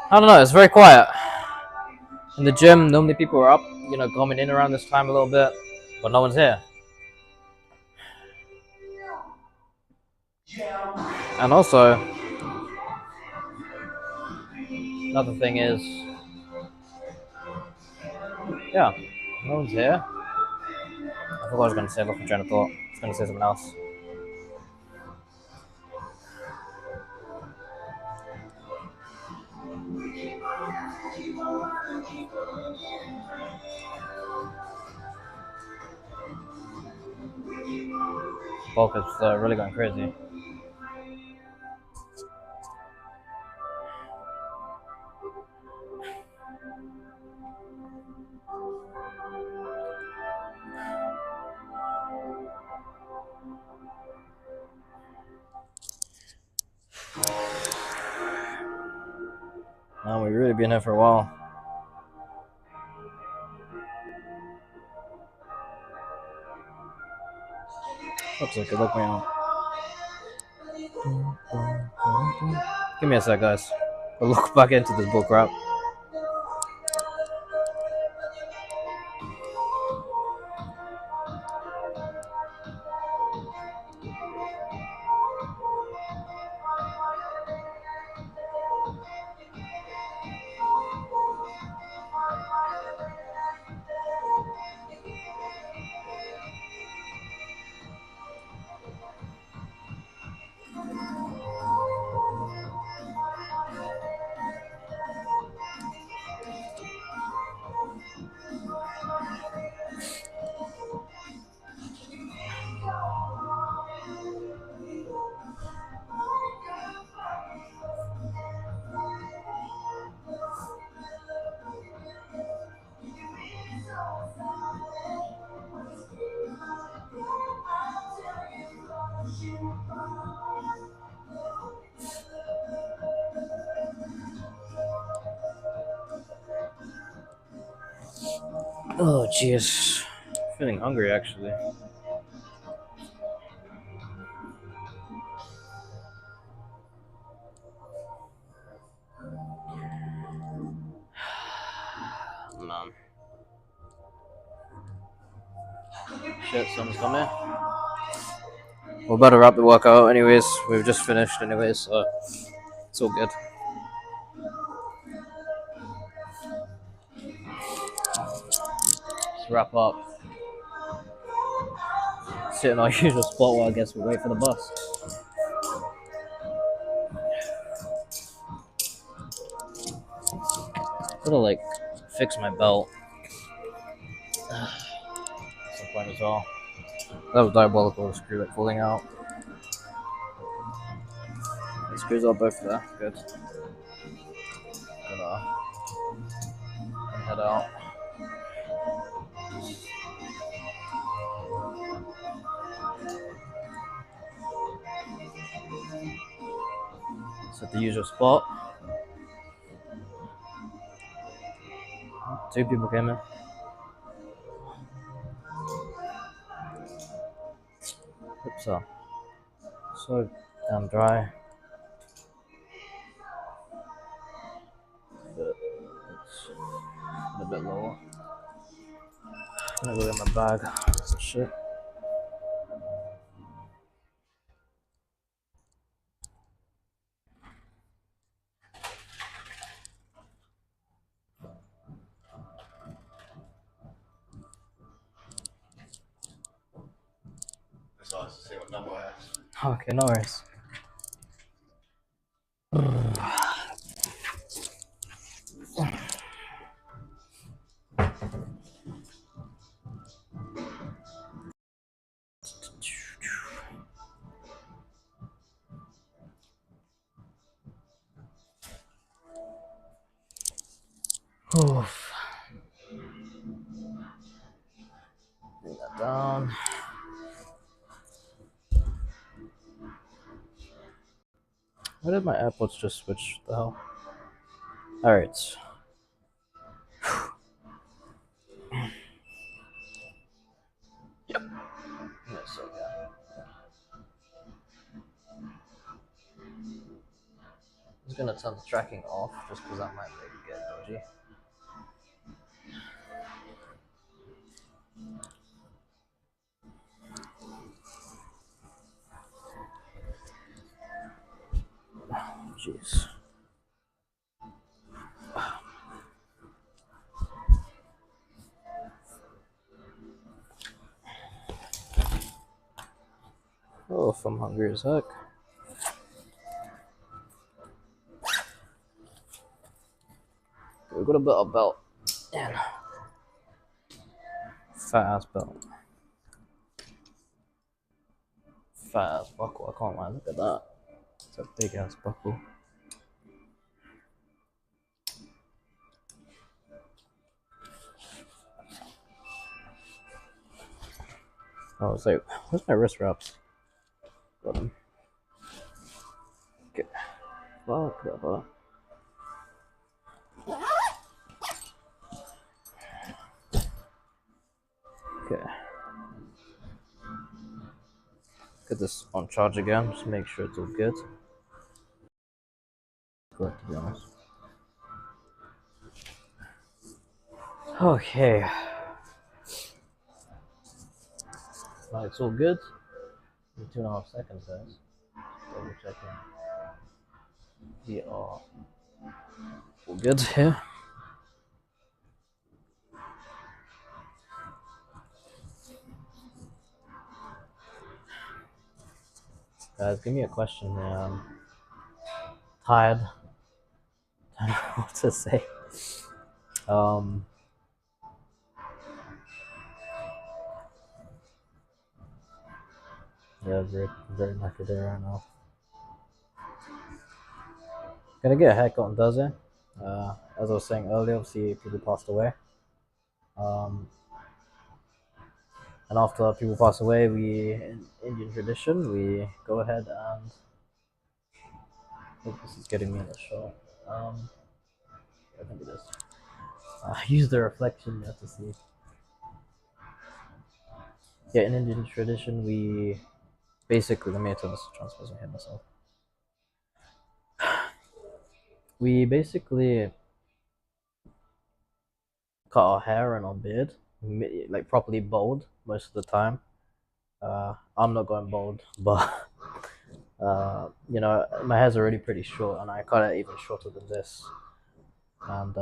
I don't know. It's very quiet. In the gym, normally people are up, coming in around this time a little bit, but no one's here. And also, another thing is, yeah, no one's here. I forgot what I was going to say. I lost my train of thought. I was going to say something else. Bulk is really going crazy. Man, we've really been here for a while. Looks like it. Look me out. Give me a sec, guys. I'll look back into this book wrap. Oh, jeez. Feeling hungry, actually. Man. Shit, someone's coming. We're about to wrap the workout anyways. We've just finished anyways, so it's all good. Let's wrap up. Sit in our usual spot while I guess we wait for the bus. Gotta like fix my belt at some point as well. That was diabolical, the screw like falling out. The screws are both there, good. Gonna head out. It's at the usual spot. 2 people came in. Oops, so damn dry. But it's a bit lower. I'm gonna go get my bag. Some shit. Okay, no worries. Oof. Bring that down. Why did my AirPods just switch? The hell? Alright. Yep. Yes, okay. I'm just gonna turn the tracking off just because that might make it get dodgy. Jeez. Oh, if I'm hungry as heck. We've got a bit of belt. Damn. Fat ass belt. Fat ass buckle. I can't lie. Look at that. It's a big ass buckle. I was like, where's my wrist wraps? Got them. Okay. fuck? The fuck? Okay. Get this on charge again, just make sure it's all good. Good, to be honest. Okay. Now it's all good. 2.5 seconds, guys. Double checking. We are all good here. Guys, give me a question. I'm tired. I don't know what to say. Yeah, very knackered there right now. Gonna get a haircut on Thursday. As I was saying earlier, obviously people passed away. And after people pass away, in Indian tradition, we go ahead and. Oh, this is getting me in the shot. I think it is. Use the reflection there to see. Yeah, in Indian tradition, we basically, let me turn this transmission here myself. We basically cut our hair and our beard, like properly bald most of the time. I'm not going bald, but you know, my hair's already pretty short, and I cut it even shorter than this. And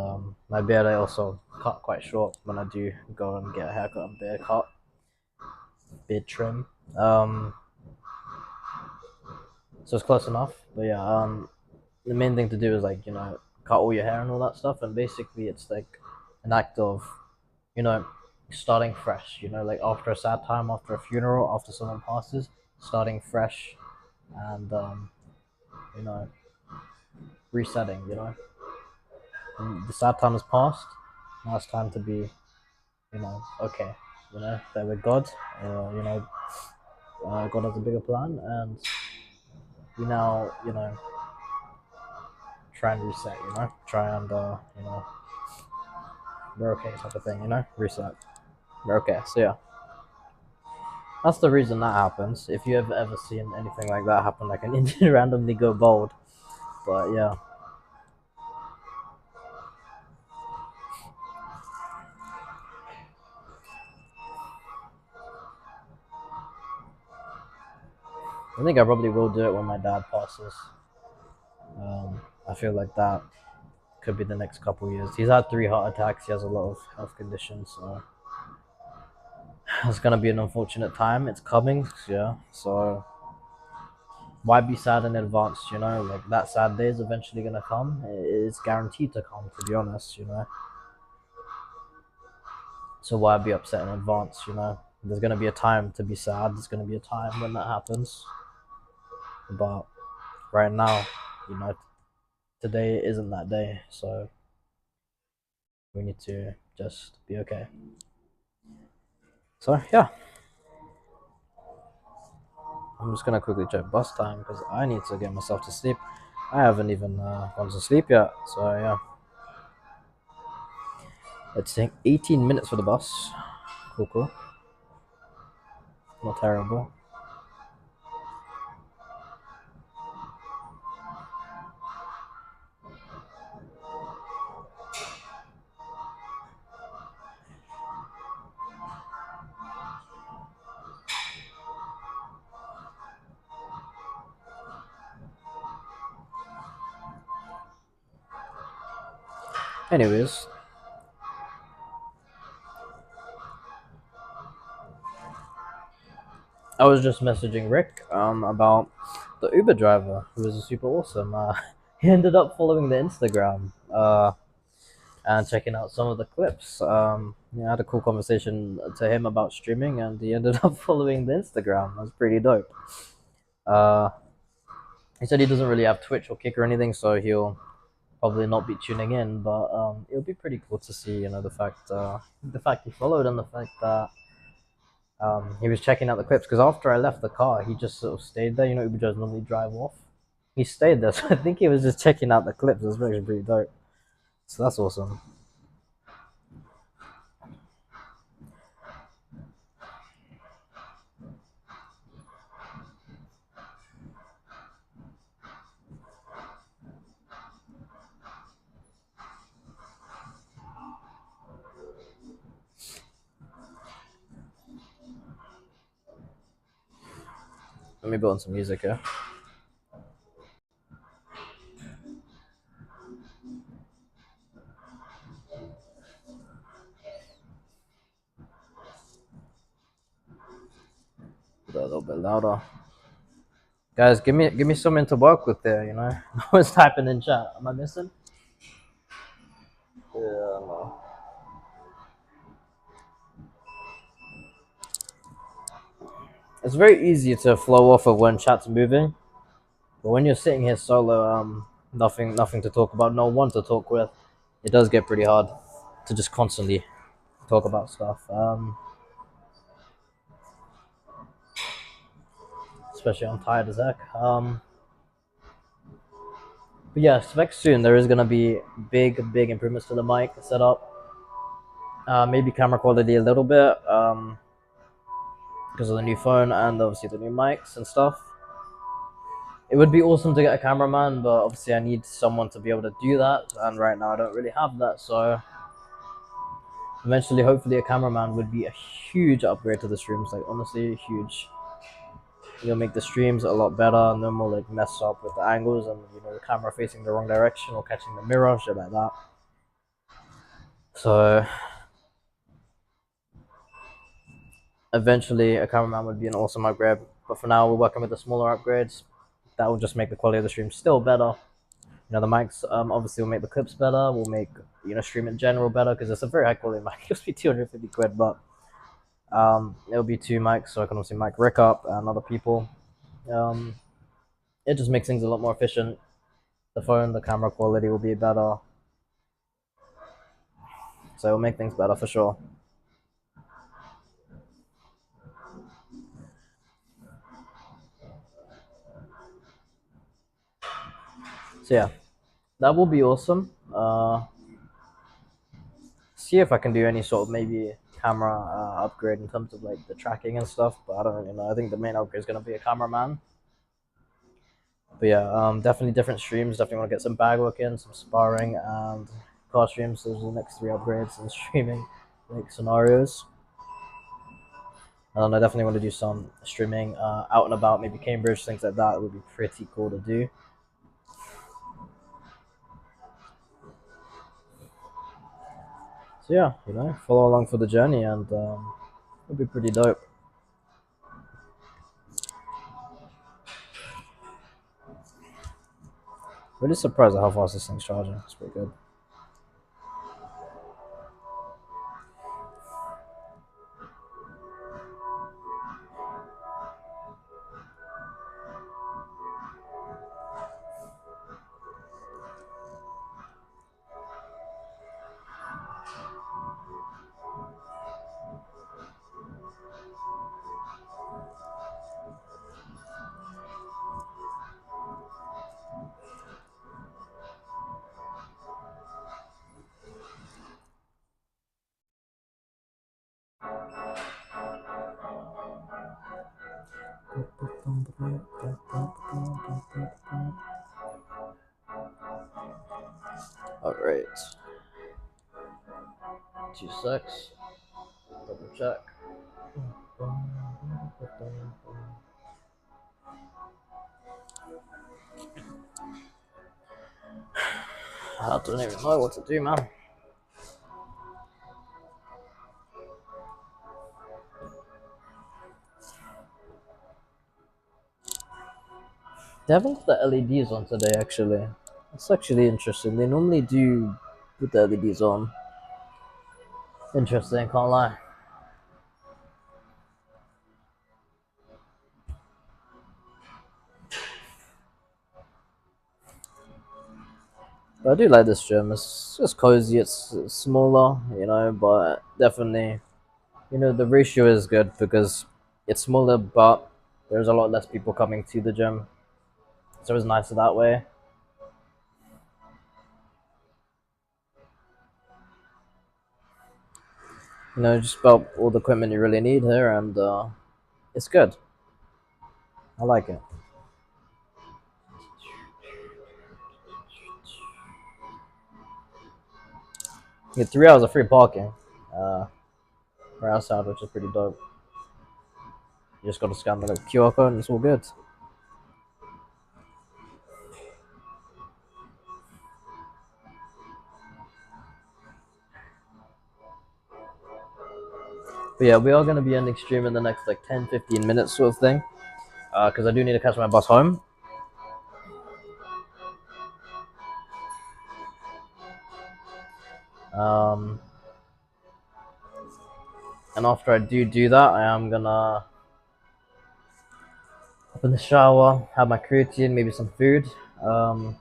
my beard I also cut quite short when I do go and get a haircut and beard cut, beard trim. So it's close enough, but yeah, the main thing to do is, like, you know, cut all your hair and all that stuff, and basically it's like an act of, you know, starting fresh, you know, like after a sad time, after a funeral, after someone passes, starting fresh, and you know, resetting, you know. And the sad time has passed, now it's time to be, you know, okay, you know, that with God, you know, God has a bigger plan, and we now, you know, try and reset, you know, try and, you know, we're okay type of thing, you know, reset, we're okay. So yeah, that's the reason that happens. If you have ever seen anything like that happen, like an Indian randomly go bald, but yeah. I think I probably will do it when my dad passes. I feel like that could be the next couple years. He's had 3 heart attacks. He has a lot of health conditions, so it's gonna be an unfortunate time. It's coming, yeah. So why be sad in advance? You know, like that sad day is eventually gonna come. It's guaranteed to come, to be honest. You know. So why be upset in advance? You know, there's gonna be a time to be sad. There's gonna be a time when that happens. But right now, you know, today isn't that day. So we need to just be okay. So yeah, I'm just gonna quickly check bus time because I need to get myself to sleep. I haven't even gone to sleep yet. So yeah, it's taking 18 minutes for the bus. Cool. Not terrible. Anyways, I was just messaging Rick about the Uber driver who was super awesome. He ended up following the Instagram and checking out some of the clips. Yeah, I had a cool conversation to him about streaming, and he ended up following the Instagram. That's pretty dope. He said he doesn't really have Twitch or Kick or anything, so he'll probably not be tuning in. But it'll be pretty cool to see, you know, the fact he followed, and the fact that he was checking out the clips. Because after I left the car, he just sort of stayed there. You know, Uber drivers normally drive off. he stayed there. So I think he was just checking out the clips. It was actually pretty dope. So that's awesome. Let me put on some music here. Put that a little bit louder. Guys, give me something to work with there. You know, no one's typing in chat. Am I missing? Yeah, no. It's very easy to flow off of when chat's moving, but when you're sitting here solo, nothing to talk about, no one to talk with, it does get pretty hard to just constantly talk about stuff. Especially I'm tired as heck. But yeah, expect soon there is gonna be big improvements to the mic setup. Maybe camera quality a little bit, because of the new phone and obviously the new mics and stuff. It would be awesome to get a cameraman, but obviously I need someone to be able to do that, and right now I don't really have that. So eventually, hopefully, a cameraman would be a huge upgrade to the streams. Like honestly, huge. You'll make the streams a lot better, and then we'll like mess up with the angles and the camera facing the wrong direction or catching the mirror, shit like that. So eventually, a cameraman would be an awesome upgrade. But for now, we're working with the smaller upgrades. That will just make the quality of the stream still better. The mics obviously will make the clips better. Will make stream in general better because it's a very high quality mic. It'll be 250 quid, but it'll be two mics, so I can also mic Rick up and other people. It just makes things a lot more efficient. The phone, the camera quality will be better, so it'll make things better for sure. So yeah, that will be awesome. See if I can do any sort of maybe camera upgrade in terms of like the tracking and stuff, but I don't really know. I think the main upgrade is gonna be a cameraman. But yeah, definitely different streams. Definitely want to get some bag work in, some sparring, and car streams. Those are the next 3 upgrades in streaming like scenarios. And I definitely want to do some streaming out and about, maybe Cambridge, things like that. It would be pretty cool to do. So yeah, follow along for the journey, and it'll be pretty dope. Really surprised at how fast this thing's charging. It's pretty good. Alright. 2 secs. Double check. I don't even know what to do, man. They haven't got the LEDs on today, actually. It's actually interesting. They normally do put the LEDs on. Interesting, can't lie. But I do like this gym. It's just cozy. It's smaller, but definitely, the ratio is good because it's smaller, but there's a lot less people coming to the gym. It's always nicer that way. You know, just about all the equipment you really need here, and it's good. I like it. You get 3 hours of free parking right outside, which is pretty dope. You just got to scan the QR code and it's all good. But yeah, we are going to be ending stream in the next like 10-15 minutes sort of thing. Because I do need to catch my bus home. And after I do that, I am going to hop in the shower, have my creatine, maybe some food. A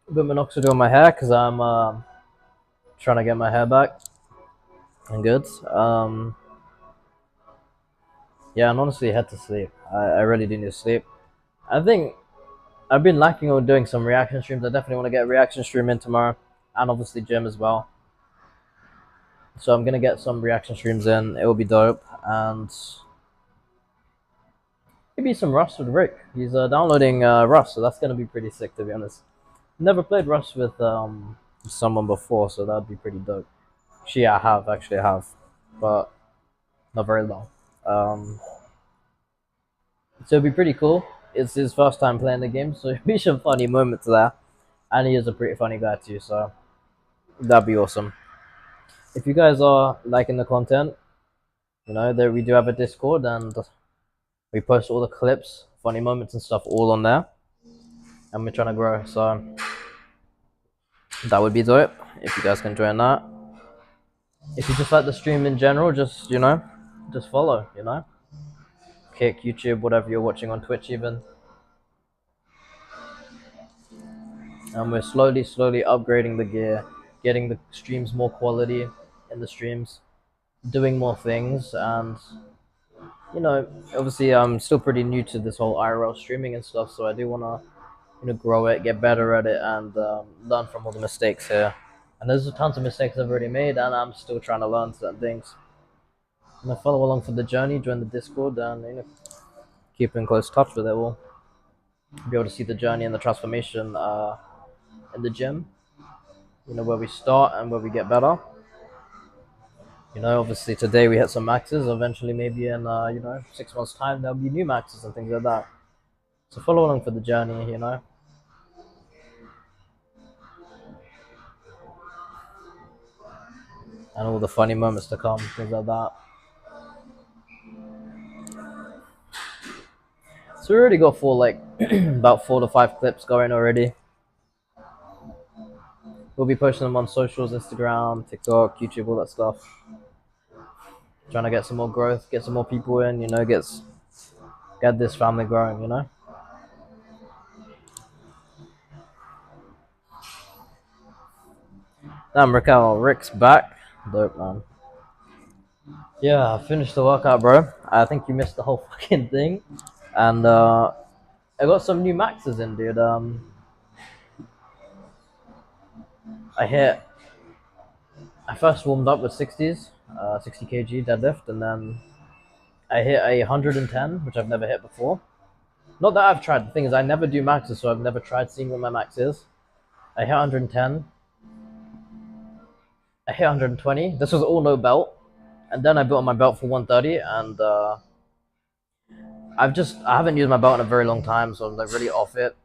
bit of minoxidil on my hair because I'm trying to get my hair back and good. Yeah, and honestly, head to sleep. I really do need to sleep. I think I've been lacking on doing some reaction streams. I definitely want to get a reaction stream in tomorrow, and obviously gym as well. So I'm gonna get some reaction streams in. It will be dope, and maybe some Rust with Rick. He's downloading Rust, so that's gonna be pretty sick, to be honest. Never played Rust with someone before, so that'd be pretty dope. Actually, I have, but not very long. So it'd be pretty cool. It's his first time playing the game, so it'd be some funny moments there. And he is a pretty funny guy too, so that'd be awesome. If you guys are liking the content, you know, there we do have a Discord and we post all the clips, funny moments and stuff all on there. And we're trying to grow, so that would be dope if you guys can join that. If you just like the stream in general, just, you know, just follow, you know. Kick, YouTube, whatever you're watching on Twitch even. And we're slowly upgrading the gear, getting the streams more quality in the streams, doing more things, and you know, obviously I'm still pretty new to this whole IRL streaming and stuff, so I do want to, you know, grow it, get better at it, and learn from all the mistakes here. And there's tons of mistakes I've already made, and I'm still trying to learn certain things. You know, follow along for the journey, join the Discord, and you know, keep in close touch with it. We'll be able to see the journey and the transformation in the gym. You know, where we start and where we get better. You know, obviously today we hit some maxes. Eventually, maybe in you know, 6 months' time, there'll be new maxes and things like that. So follow along for the journey. You know. And all the funny moments to come, things like that. So we already got about 4 to 5 clips going already. We'll be posting them on socials, Instagram, TikTok, YouTube, all that stuff. Trying to get some more growth, get some more people in, you know, get this family growing, you know. Damn, Rick's back. Dope, man. Yeah, I finished the workout, bro. I think you missed the whole fucking thing. And I got some new maxes in, dude. I first warmed up with 60s, 60 kg deadlift, and then I hit 110, which I've never hit before. Not that I've tried. The thing is, I never do maxes, so I've never tried seeing what my max is. I hit 110. I hit 120. This was all no belt. And then I built my belt for 130, and I haven't used my belt in a very long time, so I'm like really off it.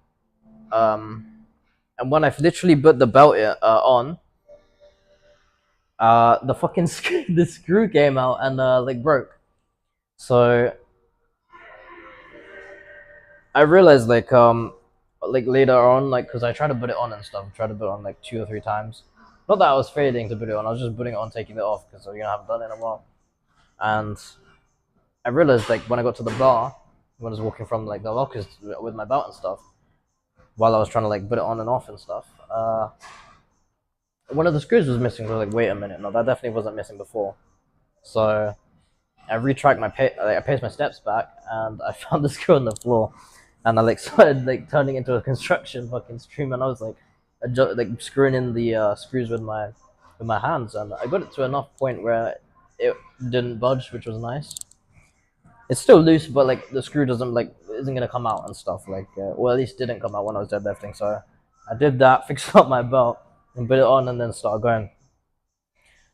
And when I literally put the belt on, the fucking the screw came out and like broke. So I realized like later on, like, because I tried to put it on and stuff, tried to put it on like 2 or 3 times. Not that I was failing to put it on, I was just putting it on, taking it off, because you know, I haven't done it in a while. And I realized like when I got to the bar, when I was walking from like the lockers with my belt and stuff, while I was trying to like put it on and off and stuff, one of the screws was missing. So I was like, wait a minute, no, that definitely wasn't missing before. So I retracked my I paced my steps back, and I found the screw on the floor. and I like started like turning into a construction fucking stream, and I was like, like screwing in the screws with my hands, and I got it to enough point where it didn't budge, which was nice. It's still loose, but like the screw doesn't like isn't gonna come out and stuff. Like, well, at least didn't come out when I was deadlifting. So I did that, fixed up my belt, and put it on, and then started going.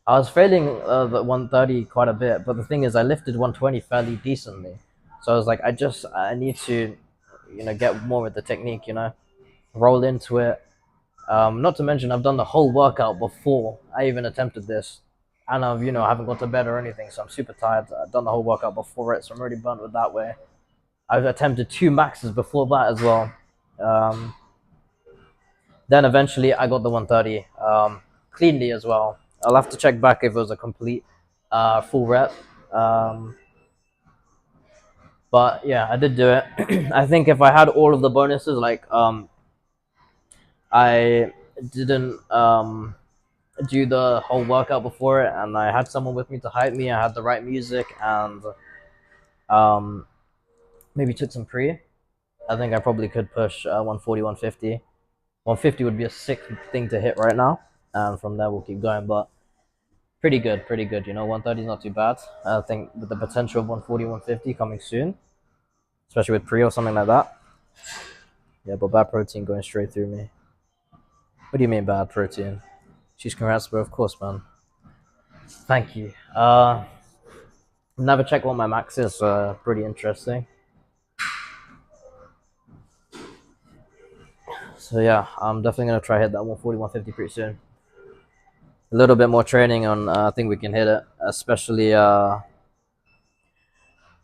I was failing the 130 quite a bit, but the thing is, I lifted 120 fairly decently. So I was like, I need to, get more with the technique, roll into it. Not to mention, I've done the whole workout before I even attempted this, and I haven't gone to bed or anything, so I'm super tired. I've done the whole workout before it, so I'm already burnt with that way. I've attempted 2 maxes before that as well. Then eventually, I got the 130 cleanly as well. I'll have to check back if it was a complete full rep. But yeah, I did do it. I think if I had all of the bonuses, like I didn't do the whole workout before it, and I had someone with me to hype me. I had the right music, and maybe took some pre. I think I probably could push 140, 150. 150 would be a sick thing to hit right now, and from there we'll keep going. But pretty good, pretty good. 130 is not too bad. I think with the potential of 140, 150 coming soon, especially with pre or something like that. Yeah, but bad protein going straight through me. What do you mean bad protein? She's congrats, bro. Of course, man. Thank you. Never check what my max is. Pretty interesting. So yeah, I'm definitely gonna try hit that 140, 150 pretty soon. A little bit more training on, I think we can hit it, especially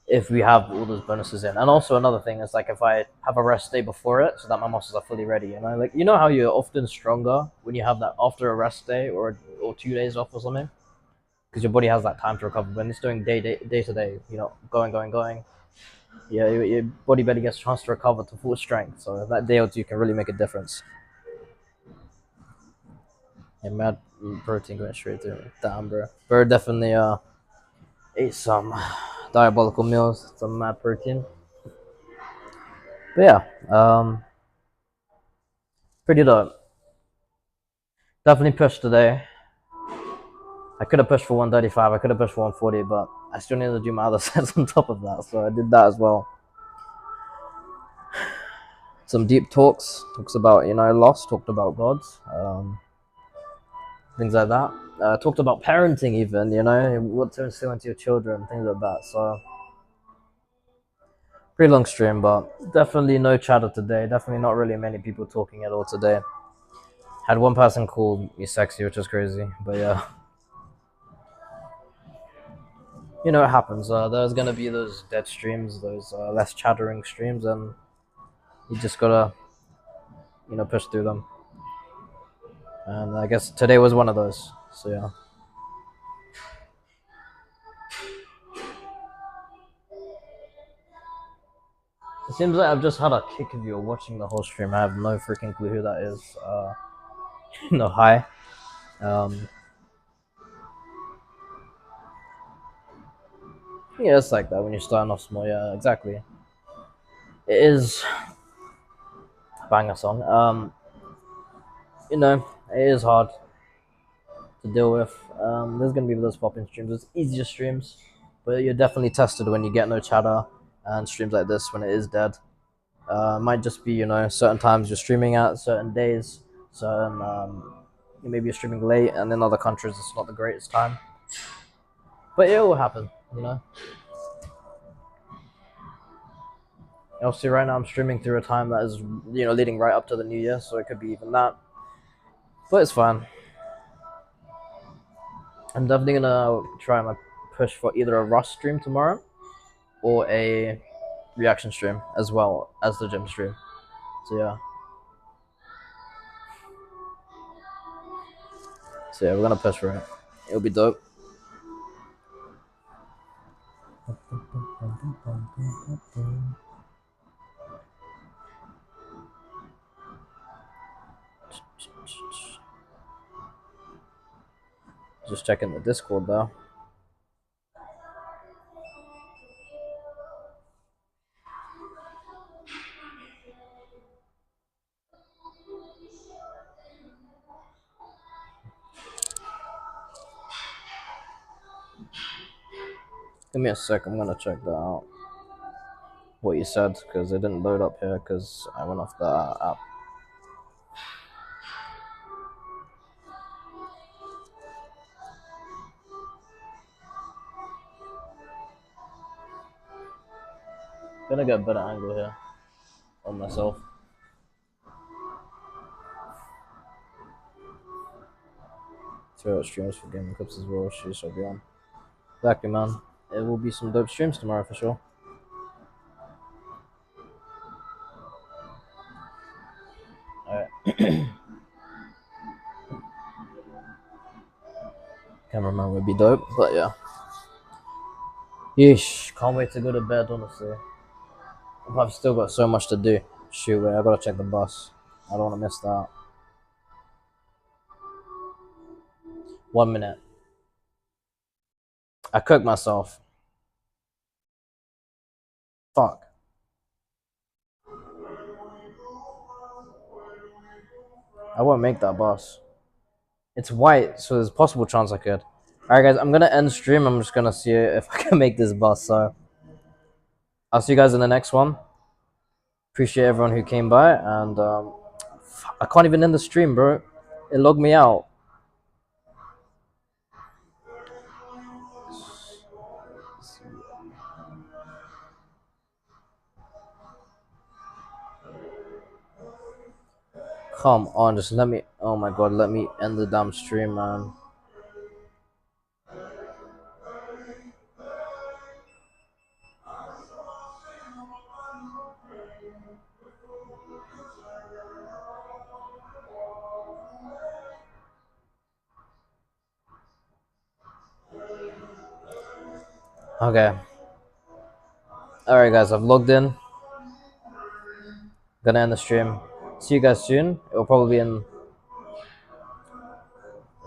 if we have all those bonuses in. And also another thing is like if I have a rest day before it, so that my muscles are fully ready. Like how you're often stronger when you have that after a rest day or 2 days off or something, because your body has that time to recover. When it's doing day to day, going. Yeah, your body barely gets a chance to recover to full strength. So that day or two can really make a difference. Yeah, mad protein going straight through. Damn, bro. Bro definitely ate some diabolical meals, some mad protein. But yeah, pretty dope. Definitely pushed today. I could have pushed for 135. I could have pushed for 140, but I still need to do my other sets on top of that. So I did that as well. Some deep talks about loss, talked about gods, things like that. Talked about parenting even, what to instill into your children, things like that. So pretty long stream, but definitely no chatter today. Definitely not really many people talking at all today. Had one person call me sexy, which is crazy, but yeah. It happens. There's gonna be those dead streams, those less chattering streams, and you just gotta, push through them. And I guess today was one of those. So yeah. It seems like I've just had a kick of you watching the whole stream. I have no freaking clue who that is. Hi. Yeah, it's like that when you're starting off small. Yeah, exactly. It is a banger song. It is hard to deal with. There's gonna be those popping streams. It's easier streams, but you're definitely tested when you get no chatter and streams like this when it is dead. Might just be certain times you're streaming at, certain days, certain maybe you're streaming late, and in other countries it's not the greatest time. But it will happen. Obviously, right now I'm streaming through a time that is leading right up to the new year, so it could be even that. But it's fine. I'm definitely gonna try my push for either a Rust stream tomorrow or a reaction stream as well as the gym stream. So yeah. So yeah, we're gonna push for it. It'll be dope. Just checking the Discord though. Give me a sec. I'm gonna check that out. What you said, because it didn't load up here because I went off the app. Gonna get a better angle here on myself. Throw out streams for gaming clips as well. Sheesh, I'll be on. Exactly, man. It will be some dope streams tomorrow for sure. Alright. Cameraman would be dope, but yeah. Yeesh, can't wait to go to bed, honestly. I've still got so much to do. Shoot, wait, I gotta check the bus. I don't wanna miss that. 1 minute. I cooked myself. Fuck. I won't make that bus. It's white, so there's a possible chance I could. Alright guys, I'm gonna end stream. I'm just gonna see if I can make this bus, so I'll see you guys in the next one. Appreciate everyone who came by, and I can't even end the stream, bro. It logged me out. Come on, just let me. Oh my god, let me end the damn stream, man. Okay. Alright, guys, I've logged in. Gonna end the stream. See you guys soon. It'll probably be in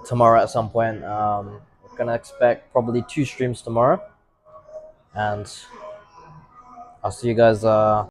tomorrow at some point. We're gonna expect probably 2 streams tomorrow, and I'll see you guys